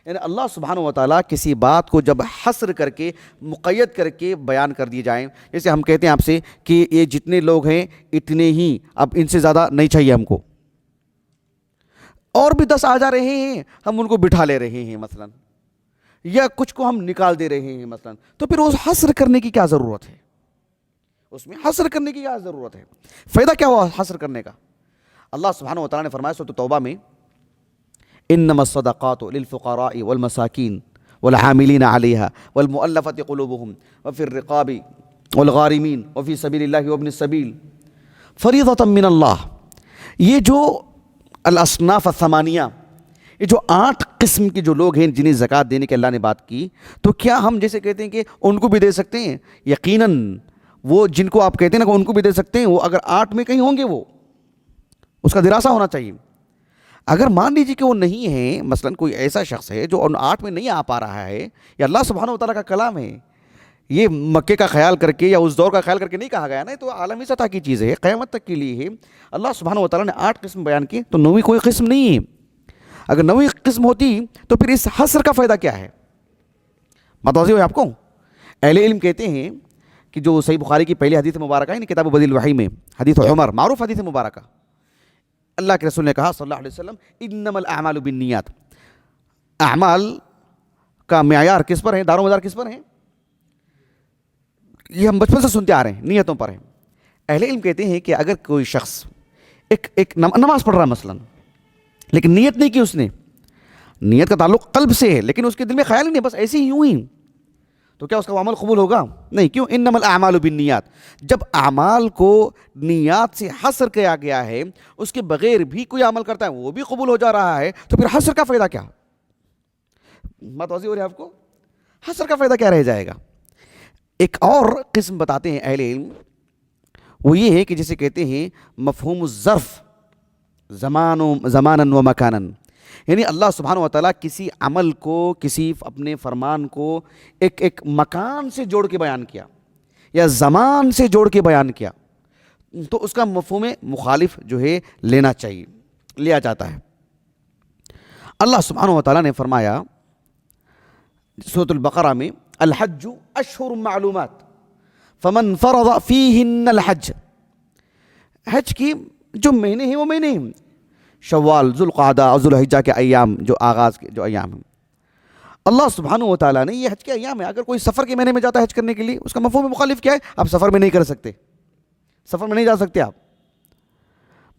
یعنی اللہ سبحانہ و تعالیٰ کسی بات کو جب حصر کر کے مقید کر کے بیان کر دیے جائیں، جیسے ہم کہتے ہیں آپ سے کہ یہ جتنے لوگ ہیں اتنے ہی، اب ان سے زیادہ نہیں چاہیے ہم کو، اور بھی 10 آ جا رہے ہیں ہم ان کو بٹھا لے رہے ہیں مثلا، یا کچھ کو ہم نکال دے رہے ہیں مثلا، تو پھر اس حصر کرنے کی کیا ضرورت ہے؟ اس میں حصر کرنے کی کیا ضرورت ہے؟ فائدہ کیا ہوا حصر کرنے کا؟ اللہ سبحانہ و تعالیٰ نے فرمایا سورۃ توبہ میں انما الصدقات للفقراء والمساکین والعاملین علیہا والمؤلفۃ قلوبہم وفی الرقاب والغارمین وفی سبیل اللہ وابن السبیل فریضۃ من اللہ، یہ جو الاصناف الثمانیہ، یہ جو 8 قسم کے جو لوگ ہیں جنہیں زکوٰۃ دینے کی اللہ نے بات کی، تو کیا ہم جیسے کہتے ہیں کہ ان کو بھی دے سکتے ہیں؟ یقیناً وہ جن کو آپ کہتے ہیں نا کہ ان کو بھی دے سکتے ہیں، وہ اگر 8 میں کہیں ہوں گے، وہ اس کا دراسہ ہونا چاہیے۔ اگر مان لیجیے کہ وہ نہیں ہے، مثلا کوئی ایسا شخص ہے جو ان 8 میں نہیں آ پا رہا ہے، یا اللہ سبحانہ و تعالیٰ کا کلام ہے، یہ مکے کا خیال کر کے یا اس دور کا خیال کر کے نہیں کہا گیا نا، تو عالمی سطح کی چیز ہے، قیامت تک کے لیے ہے۔ اللہ سبحانہ و تعالیٰ نے 8 قسم بیان کی، تو 9ویں کوئی قسم نہیں ہے۔ اگر 9ویں قسم ہوتی تو پھر اس حصر کا فائدہ کیا ہے؟ متوجہ ہوئے آپ کو؟ اہل علم کہتے ہیں کہ جو صحیح بخاری کی پہلی حدیث مبارکہ ہے کتاب بدیع الوحی میں، حدیث عمر، معروف حدیث مبارکہ، اللہ کے رسول نے کہا صلی اللہ علیہ وسلم انما الاعمال بالنیات، اعمال کا معیار کس پر ہے، دار و مدار کس پر ہے؟ یہ ہم بچپن سے سنتے آ رہے ہیں، نیتوں پر ہے۔ اہل علم کہتے ہیں کہ اگر کوئی شخص ایک نماز پڑھ رہا ہے مثلا، لیکن نیت نہیں کی، اس نے نیت کا تعلق قلب سے ہے لیکن اس کے دل میں خیال ہی نہیں، بس ایسے ہی یوں ہی، تو کیا اس کا عمل قبول ہوگا؟ نہیں۔ کیوں؟ انما الاعمال بالنیات، جب اعمال کو نیات سے حصر کیا گیا ہے، اس کے بغیر بھی کوئی عمل کرتا ہے وہ بھی قبول ہو جا رہا ہے، تو پھر حصر کا فائدہ کیا؟ بات واضح ہو رہی ہے آپ کو؟ حصر کا فائدہ کیا رہ جائے گا؟ ایک اور قسم بتاتے ہیں اہل علم، وہ یہ ہے کہ جسے کہتے ہیں مفہوم الظرف، زماناً و مکاناً، یعنی اللہ سبحانہ و تعالیٰ کسی عمل کو، کسی اپنے فرمان کو ایک مکان سے جوڑ کے بیان کیا یا زمان سے جوڑ کے بیان کیا، تو اس کا مفہوم مخالف جو ہے لینا چاہیے، لیا جاتا ہے۔ اللہ سبحانہ و تعالیٰ نے فرمایا سورۃ البقرہ میں الحج اشہر معلومات فمن فرض فیہن الحج، حج کی جو مہینے ہیں وہ مہینے ہیں، شوال، ذوالقعدہ اور ذوالحجہ کے ایام، جو آغاز کے جو ایام ہیں، اللہ سبحانہ و تعالیٰ نے یہ حج کے ایام ہے۔ اگر کوئی سفر کے مہینے میں جاتا ہے حج کرنے کے لیے، اس کا مفہوم مخالف کیا ہے؟ آپ سفر میں نہیں کر سکتے، سفر میں نہیں جا سکتے آپ۔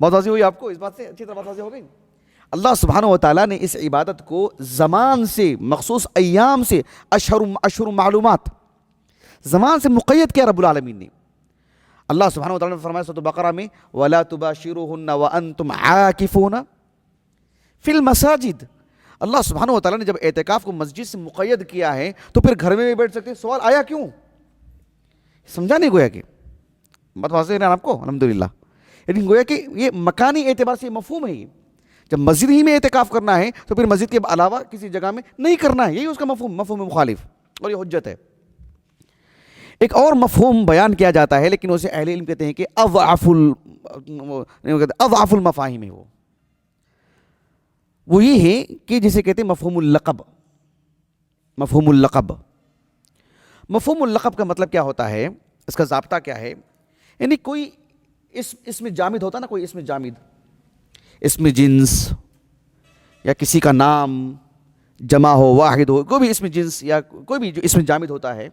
بات واضح ہوئی آپ کو؟ اس بات سے اچھی طرح بات واضح ہو گئی۔ اللہ سبحانہ و تعالیٰ نے اس عبادت کو زمان سے، مخصوص ایام سے، اشہر معلومات، زمان سے مقید کیا رب العالمین نے۔ اللہ سبحانہ و تعالیٰ نے فرمایا سورۃ البقرہ میں وَلَا تُبَاشِرُوهُنَّ وَأَنْتُمْ عَاكِفُونَ فِي الْمَسَاجِدِ، اللہ سبحانہ و تعالیٰ نے جب اعتکاف کو مسجد سے مقید کیا ہے تو پھر گھر میں بھی بیٹھ سکتے ہیں۔ سوال آیا کیوں؟ سمجھا نہیں گویا کہ بات واضح ہے نا آپ کو؟ الحمدللہ. لیکن گویا کہ یہ مکانی اعتبار سے مفہوم ہے. جب مسجد ہی میں اعتکاف کرنا ہے تو پھر مسجد کے علاوہ کسی جگہ میں نہیں کرنا ہے. یہی اس کا مفہوم، مفہوم مخالف، اور یہ حجت ہے. ایک اور مفہوم بیان کیا جاتا ہے لیکن اسے اہل علم کہتے ہیں کہ اضعف المفاہیم ہے. وہ یہ ہے کہ جسے کہتے ہیں مفہوم اللقب. مفہوم اللقب، مفہوم اللقب کا مطلب کیا ہوتا ہے، اس کا ضابطہ کیا ہے؟ یعنی کوئی اسم جامد ہوتا نا، کوئی اسم جامد، اسم جنس یا کسی کا نام جمع ہو واحد ہو، کوئی بھی اسم جنس یا کوئی بھی جو اسم جامد ہوتا ہے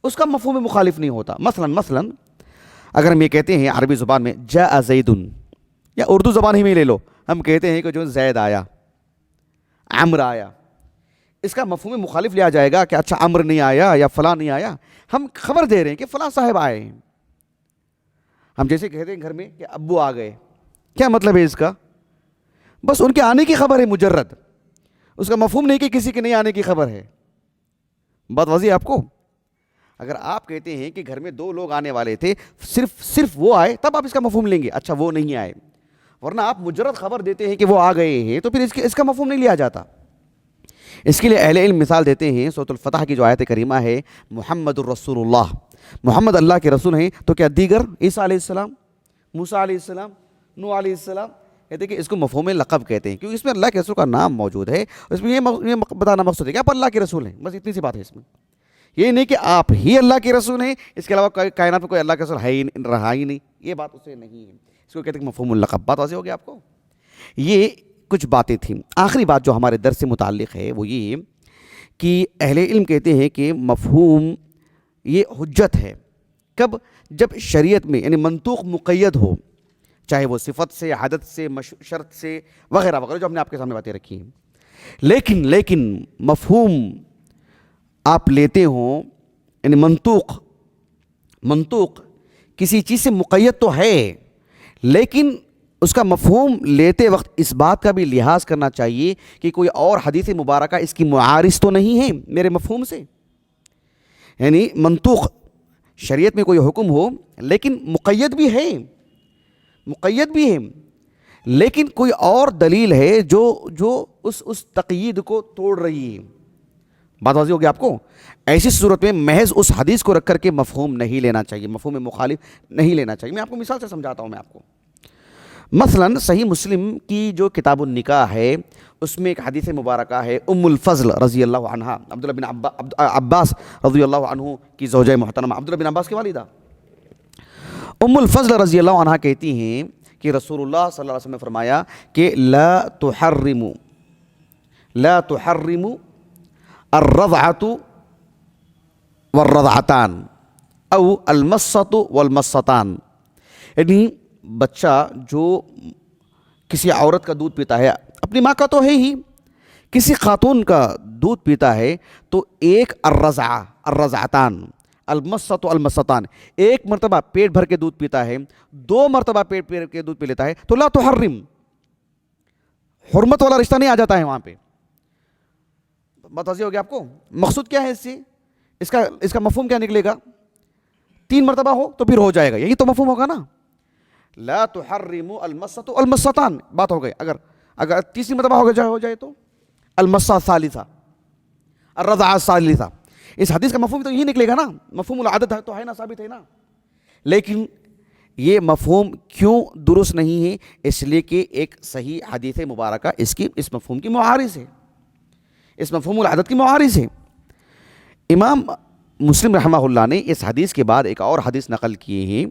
اس کا مفہوم مخالف نہیں ہوتا. مثلا اگر ہم یہ کہتے ہیں عربی زبان میں جاء زید، یا اردو زبان ہی میں لے لو، ہم کہتے ہیں کہ جو زید آیا، عمر آیا، اس کا مفہوم مخالف لیا جائے گا کہ اچھا عمر نہیں آیا یا فلاں نہیں آیا. ہم خبر دے رہے ہیں کہ فلاں صاحب آئے ہیں. ہم جیسے کہتے ہیں گھر میں کہ ابو آ گئے، کیا مطلب ہے اس کا؟ بس ان کے آنے کی خبر ہے مجرد، اس کا مفہوم نہیں کہ کسی کے نہیں آنے کی خبر ہے. بات واضح ہے آپ کو؟ اگر آپ کہتے ہیں کہ گھر میں 2 لوگ آنے والے تھے، صرف وہ آئے، تب آپ اس کا مفہوم لیں گے، اچھا وہ نہیں آئے. ورنہ آپ مجرد خبر دیتے ہیں کہ وہ آ گئے ہیں تو پھر اس کا مفہوم نہیں لیا جاتا. اس کے لیے اہل علم مثال دیتے ہیں سورۃ الفتح کی جو آیت کریمہ ہے، محمد الرسول اللہ، محمد اللہ کے رسول ہیں. تو کیا دیگر عیسیٰ علیہ السلام، موسیٰ علیہ السلام، نوح علیہ السلام، کہتے ہیں کہ اس کو مفہوم لقب کہتے ہیں کیونکہ اس میں اللہ کے رسول کا نام موجود ہے. اس میں یہ بتانا مقصود ہے کہ آپ اللہ کے رسول ہیں، بس اتنی سی بات ہے. اس میں یہ نہیں کہ آپ ہی اللہ کے رسول ہیں، اس کے علاوہ کائنات میں کوئی اللہ کے رسول ہے ہی رہا ہی نہیں، یہ بات اسے نہیں ہے. اس کو کہتے ہیں مفہوم اللقب. بات واضح ہو گیا آپ کو؟ یہ کچھ باتیں تھیں. آخری بات جو ہمارے درس سے متعلق ہے وہ یہ کہ اہل علم کہتے ہیں کہ مفہوم یہ حجت ہے. کب؟ جب شریعت میں یعنی منطوق مقید ہو، چاہے وہ صفت سے، عادت سے، شرط سے، وغیرہ وغیرہ جو ہم نے آپ کے سامنے باتیں رکھی ہیں. لیکن مفہوم آپ لیتے ہوں، یعنی منطوق کسی چیز سے مقید تو ہے، لیکن اس کا مفہوم لیتے وقت اس بات کا بھی لحاظ کرنا چاہیے کہ کوئی اور حدیث مبارکہ اس کی معارض تو نہیں ہے میرے مفہوم سے. یعنی منطوق شریعت میں کوئی حکم ہو لیکن مقید بھی ہے، لیکن کوئی اور دلیل ہے جو اس تقیید کو توڑ رہی ہے. بات واضح ہو گیا آپ کو؟ ایسی صورت میں محض اس حدیث کو رکھ کر کے مفہوم نہیں لینا چاہیے، مفہوم مخالف نہیں لینا چاہیے. میں آپ کو مثال سے سمجھاتا ہوں. میں آپ کو مثلا صحیح مسلم کی جو کتاب النکاح ہے اس میں ایک حدیث مبارکہ ہے ام الفضل رضی اللہ عنہ، عبداللہ بن عباس رضی اللہ عنہ کی زوجہ محترمہ، عبداللہ بن عباس کی والدہ ام الفضل رضی اللہ عنہ کہتی ہیں کہ رسول اللہ صلی اللہ علیہ وسلم نے فرمایا کہ لا تحرموا الرضعۃ والرضعتان او المصۃ والمصتان. یعنی بچہ جو کسی عورت کا دودھ پیتا ہے، اپنی ماں کا تو ہے ہی، کسی خاتون کا دودھ پیتا ہے تو ایک الرضعتان المصۃ المصتان، ایک مرتبہ پیٹ بھر کے دودھ پیتا ہے، 2 مرتبہ پیٹ بھر کے دودھ پی لیتا ہے تو لا تحرم، حرمت والا رشتہ نہیں آ جاتا ہے وہاں پہ. بات واضح ہو گیا آپ کو؟ مقصود کیا ہے اس سے؟ اس کا مفہوم کیا نکلے گا؟ 3 مرتبہ ہو تو پھر ہو جائے گا، یہی تو مفہوم ہوگا نا. لا تحرموا المصۃ المصتان، بات ہو گئی. اگر تیسری مرتبہ ہو جائے تو المصہ الثالثہ، الرضعہ الثالثہ. اس حدیث کا مفہوم تو یہی نکلے گا نا، مفہوم العادت تو ہے نا، ثابت ہے نا. لیکن یہ مفہوم کیوں درست نہیں ہے؟ اس لیے کہ ایک صحیح حدیث مبارکہ اس مفہوم کی معارض ہے، اس مفہوم العادت کی معارض ہے. امام مسلم رحمہ اللہ نے اس حدیث کے بعد ایک اور حدیث نقل کیے ہیں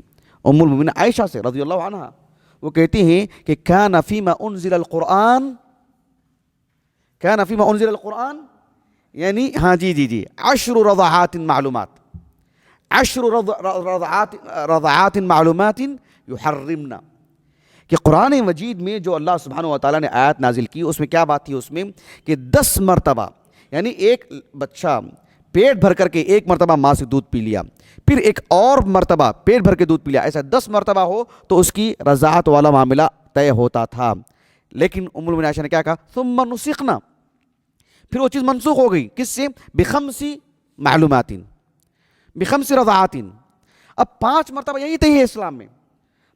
ام المؤمنین عائشہ سے رضی اللہ عنہ. وہ کہتی ہیں کہ کان فیما انزل القرآن، یعنی ہاں جی 10 رضعات معلومات یحرمنا، کہ قرآن مجید میں جو اللہ سبحانہ و تعالیٰ نے آیات نازل کی اس میں کیا بات تھی؟ اس میں کہ 10 مرتبہ، یعنی ایک بچہ پیٹ بھر کر کے 1 مرتبہ ماں سے دودھ پی لیا، پھر ایک اور مرتبہ پیٹ بھر کے دودھ پی لیا، ایسا 10 مرتبہ ہو تو اس کی رضاعت والا معاملہ طے ہوتا تھا. لیکن ام المؤمنین عائشہ نے کیا کہا؟ ثم نسخنا، پھر وہ چیز منسوخ ہو گئی. کس سے؟ بخمس رضعات. اب 5 مرتبہ یہی تو ہے اسلام میں،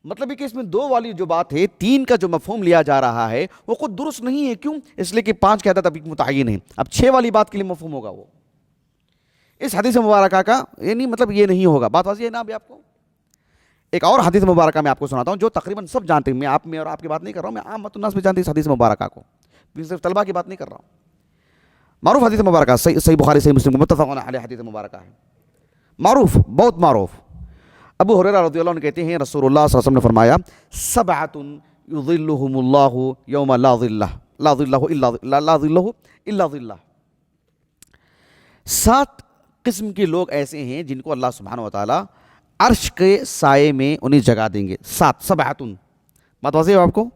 مطلب ہے کہ اس میں 2 والی جو بات ہے، 3 کا جو مفہوم لیا جا رہا ہے وہ خود درست نہیں ہے. کیوں؟ اس لیے کہ 5 کی عدد ابھی متعین ہے. اب 6 والی بات کے لیے مفہوم ہوگا وہ اس حدیث مبارکہ کا، یعنی مطلب یہ نہیں ہوگا. بات واضح ہے نا ابھی آپ کو؟ ایک اور حدیث مبارکہ میں آپ کو سناتا ہوں جو تقریباً سب جانتے ہیں. میں اور آپ کی بات نہیں کر رہا ہوں، میں عامت الناس میں جانتے ہیں اس حدیث مبارکہ کو، صرف طلبہ کی بات نہیں کر رہا ہوں. معروف حدیث مبارکہ، صحیح بخاری صحیح مسلم متفق علیہ حدیث مبارکہ ہے، معروف، بہت معروف. ابو ہریرہ رضی اللہ عنہ کہتے ہیں رسول اللہ صلی اللہ علیہ وسلم نے فرمایا 7 یظلہم اللہ یوم لا ظلہ الا ظلہ. 7 قسم کے لوگ ایسے ہیں جن کو اللہ سبحانہ و تعالیٰ عرش کے سائے میں انہیں جگہ دیں گے. 7 بات واضح ہے آپ کو؟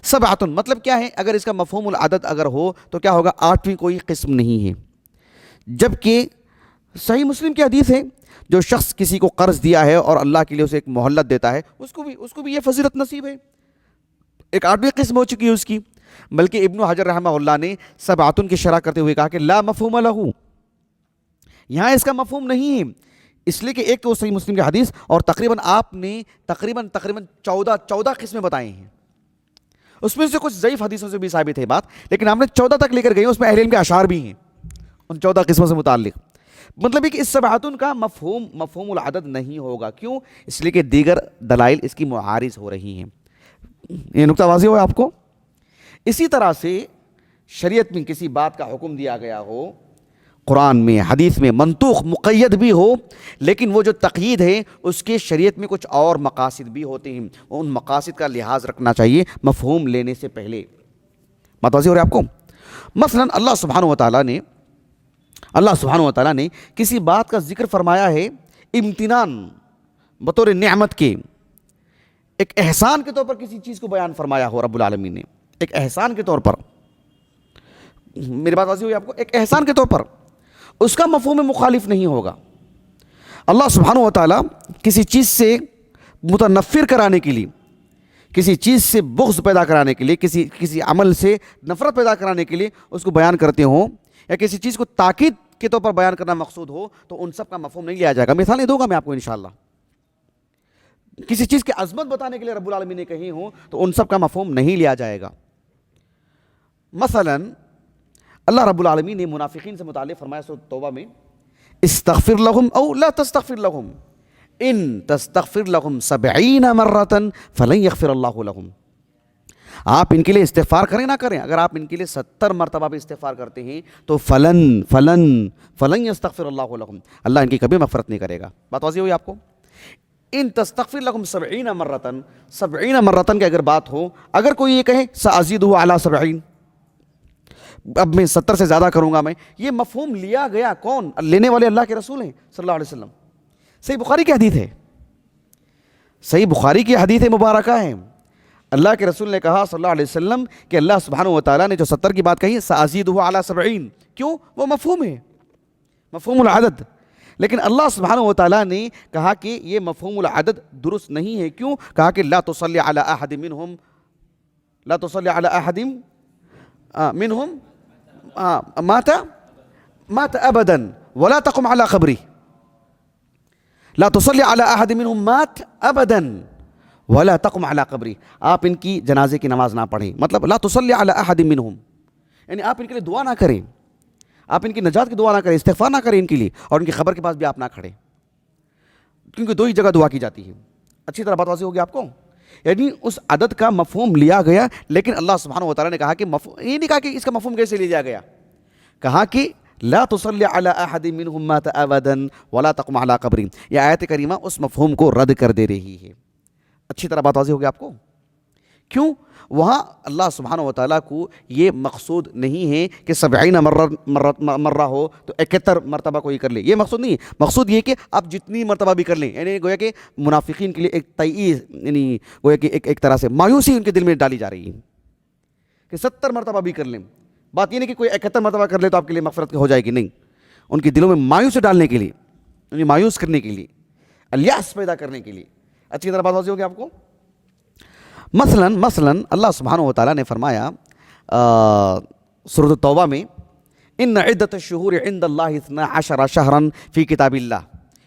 7 مطلب کیا ہے؟ اگر اس کا مفہوم العدد اگر ہو تو کیا ہوگا؟ 8ویں کوئی قسم نہیں ہے. جبکہ صحیح مسلم کی حدیث ہے جو شخص کسی کو قرض دیا ہے اور اللہ کے لیے اسے ایک مہلت دیتا ہے اس کو بھی یہ فضیلت نصیب ہے. ایک 8ویں قسم ہو چکی ہے اس کی. بلکہ ابن حجر رحمہ اللہ نے 7 کی شرح کرتے ہوئے کہا کہ لا مفہوم لہو، یہاں اس کا مفہوم نہیں ہے. اس لیے کہ ایک تو صحیح مسلم کی حدیث اور تقریباً آپ نے تقریباً 14 قسمیں بتائی ہیں. اس میں سے کچھ ضعیف حدیثوں سے بھی ثابت ہے بات، لیکن ہم نے 14 تک لے کر گئے. اس میں اہل علم کے اشعار بھی ہیں ان 14 قسموں سے متعلق. مطلب ہے کہ اس 7 کا مفہوم العدد نہیں ہوگا. کیوں؟ اس لیے کہ دیگر دلائل اس کی معارض ہو رہی ہیں. یہ نقطہ واضح ہوا آپ کو؟ اسی طرح سے شریعت میں کسی بات کا حکم دیا گیا ہو، قرآن میں حدیث میں منطوق مقید بھی ہو، لیکن وہ جو تقیید ہے اس کے شریعت میں کچھ اور مقاصد بھی ہوتے ہیں، ان مقاصد کا لحاظ رکھنا چاہیے مفہوم لینے سے پہلے. بات واضح ہو رہی ہے آپ کو؟ مثلا اللہ سبحانہ و تعالیٰ نے کسی بات کا ذکر فرمایا ہے امتنان بطور نعمت کے، ایک احسان کے طور پر کسی چیز کو بیان فرمایا ہو رب العالمین نے، ایک احسان کے طور پر. میری بات واضح ہوئی آپ کو؟ ایک احسان کے طور پر اس کا مفہوم مخالف نہیں ہوگا. اللہ سبحانہ و تعالیٰ کسی چیز سے متنفر کرانے کے لیے، کسی چیز سے بغض پیدا کرانے کے لیے، کسی عمل سے نفرت پیدا کرانے کے لیے اس کو بیان کرتے ہوں، یا کسی چیز کو تاکید کے طور پر بیان کرنا مقصود ہو، تو ان سب کا مفہوم نہیں لیا جائے گا. مثالیں دوں گا میں آپ کو انشاءاللہ. کسی چیز کی عظمت بتانے کے لیے رب العالمین نے کہی ہوں تو ان سب کا مفہوم نہیں لیا جائے گا. مثلا اللہ رب العالمین نے منافقین سے متعلق فرمایا سورۃ توبہ میں استغفر لهم او لا تستغفر لهم ان تستغفر لهم 70 مرة فلن يغفر الله لهم. آپ ان کے لیے استغفار کریں نہ کریں، اگر آپ ان کے لیے 70 مرتبہ بھی استغفار کرتے ہیں تو فلن یستغفر اللہ لهم، اللہ ان کی کبھی مغفرت نہیں کرے گا. بات واضح ہوئی آپ کو؟ ان تستغفر لهم 70 مرة، 70 مرتن کی اگر بات ہو، اگر کوئی یہ کہے سأزیدہ علی 70، اب میں 70 سے زیادہ کروں گا میں، یہ مفہوم لیا گیا کون؟ لینے والے اللہ کے رسول ہیں صلی اللہ علیہ وسلم. صحیح بخاری کی حدیث ہے، صحیح بخاری کی حدیث مبارکہ ہے. اللہ کے رسول نے کہا صلی اللہ علیہ وسلم کہ اللہ سبحانہ و تعالیٰ نے جو 70 کی بات کہی ہے سأزیدہ علی 70، کیوں؟ وہ مفہوم ہے، مفہوم العدد. لیکن اللہ سبحانہ و تعالیٰ نے کہا کہ یہ مفہوم العدد درست نہیں ہے. کیوں؟ کہا کہ لا تصلی علی احد منہم، لا تصلی علی احد منہم مات ابدا ولا تقم علی قبری. لا تصلی علی احد منہم مات ابدا ولا تقم علی قبری، آپ ان کی جنازے کی نماز نہ پڑھیں. مطلب لا تصلی علی احد منہم، یعنی آپ ان کے لیے دعا نہ کریں، آپ ان کی نجات کی دعا نہ کریں، استغفار نہ کریں ان کے لیے، اور ان کی خبر کے پاس بھی آپ نہ کھڑیں، کیونکہ 2 ہی جگہ دعا کی جاتی ہے. اچھی طرح بات واضح ہوگی آپ کو؟ یعنی اس عدد کا مفہوم لیا گیا، لیکن اللہ سبحانہ و تعالیٰ نے کہا کہ یہ نہیں کہا کہ اس کا مفہوم کیسے لیا گیا، کہا کہ لا تصلی علی احد منہم مات ابدا ولا تقم علی قبری. یہ آیت کریمہ اس مفہوم کو رد کر دے رہی ہے. اچھی طرح بات واضح ہوگی آپ کو؟ کیوں؟ وہاں اللہ سبحانہ و تعالیٰ کو یہ مقصود نہیں ہے کہ 70 مرہ ہو تو 71 مرتبہ کوئی کر لے، یہ مقصود نہیں ہے. مقصود یہ کہ آپ جتنی مرتبہ بھی کر لیں، یعنی گویا کہ منافقین کے لیے ایک تئیز، یعنی گویا کہ ایک طرح سے مایوسی ان کے دل میں ڈالی جا رہی ہے کہ 70 مرتبہ بھی کر لیں. بات یہ نہیں کہ کوئی 71 مرتبہ کر لے تو آپ کے لیے مغفرت ہو جائے گی، نہیں. ان کے دلوں میں مایوسی ڈالنے کے لیے، یعنی مایوس کرنے کے لیے، الیاس پیدا کرنے کے لیے. اچھی طرح بات واضح ہوگی آپ کو؟ مثلا اللہ سبحانہ و تعالیٰ نے فرمایا سورۃ توبہ میں ان عدت الشہور عند اللہ 12 شہرا فی کتاب اللہ،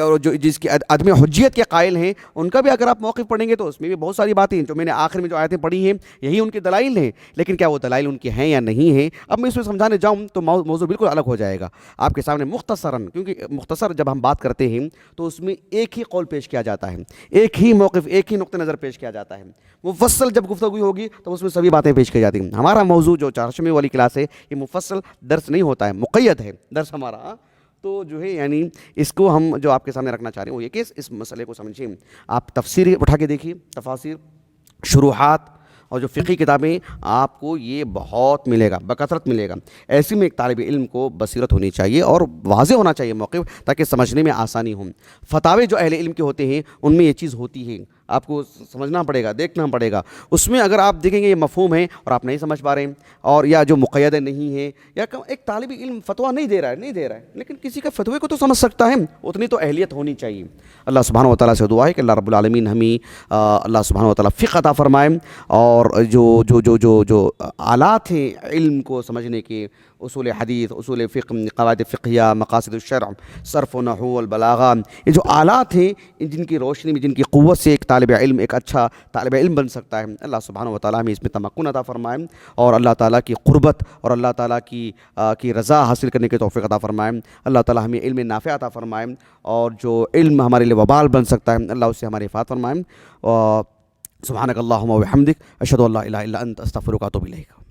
اور جو جس کی عدم حجیت کے قائل ہیں ان کا بھی اگر آپ موقف پڑھیں گے تو اس میں بھی بہت ساری باتیں ہیں جو میں نے آخر میں جو آیتیں پڑھی ہیں یہی ان کے دلائل ہیں، لیکن کیا وہ دلائل ان کے ہیں یا نہیں ہیں، اب میں اس میں سمجھانے جاؤں تو موضوع بالکل الگ ہو جائے گا آپ کے سامنے مختصراً، کیونکہ مختصر جب ہم بات کرتے ہیں تو اس میں ایک ہی قول پیش کیا جاتا ہے، ایک ہی موقف، ایک ہی نقطہ نظر پیش کیا جاتا ہے، مفصل جب گفتگو ہوگی تو اس میں سبھی باتیں پیش کی جاتی ہیں۔ ہمارا موضوع جو چہارشنبے والی کلاس ہے یہ مفصل درس نہیں ہوتا ہے، مقید ہے درس ہمارا، تو جو ہے یعنی اس کو ہم جو آپ کے سامنے رکھنا چاہ رہے ہیں وہ یہ کہ اس مسئلے کو سمجھیں، آپ تفسیر اٹھا کے دیکھیے، تفاسیر، شروحات اور جو فقہی کتابیں آپ کو یہ بہت ملے گا، بکثرت ملے گا۔ ایسی میں ایک طالب علم کو بصیرت ہونی چاہیے اور واضح ہونا چاہیے موقف، تاکہ سمجھنے میں آسانی ہو۔ فتاوے جو اہل علم کے ہوتے ہیں ان میں یہ چیز ہوتی ہے، آپ کو سمجھنا پڑے گا، دیکھنا پڑے گا، اس میں اگر آپ دیکھیں گے یہ مفہوم ہے اور آپ نہیں سمجھ پا رہے ہیں، اور یا جو مقیدہ نہیں ہے، یا ایک طالب علم فتویٰ نہیں دے رہا ہے لیکن کسی کا فتوے کو تو سمجھ سکتا ہے، اتنی تو اہلیت ہونی چاہیے۔ اللہ سبحانہ و تعالیٰ سے دعا ہے کہ اللہ رب العالمین ہمیں اللہ سبحانہ و تعالیٰ فقہ عطا فرمائے، اور جو آلات ہیں علم کو سمجھنے کے، اصول حدیث، اصول فقہ، قواعد فقہیہ، مقاصد الشرع، صرف و نحو والبلاغہ، یہ جو آلات ہیں جن کی روشنی میں، جن کی قوت سے ایک طالب علم ایک اچھا طالب علم بن سکتا ہے، اللہ سبحانہ و تعالیٰ ہمیں اس میں تمکن عطا فرمائے، اور اللہ تعالیٰ کی قربت اور اللہ تعالیٰ کی رضا حاصل کرنے کی توفیق عطا فرمائے، اللہ تعالیٰ ہمیں علم نافع عطا فرمائے، اور جو علم ہمارے لیے وبال بن سکتا ہے اللہ اس سے ہماری حفاظت فرمائے۔ سبحانک اللہم و بحمدک، اشہد ان لا الہ الا انت، استغفرک و اتوب الیک۔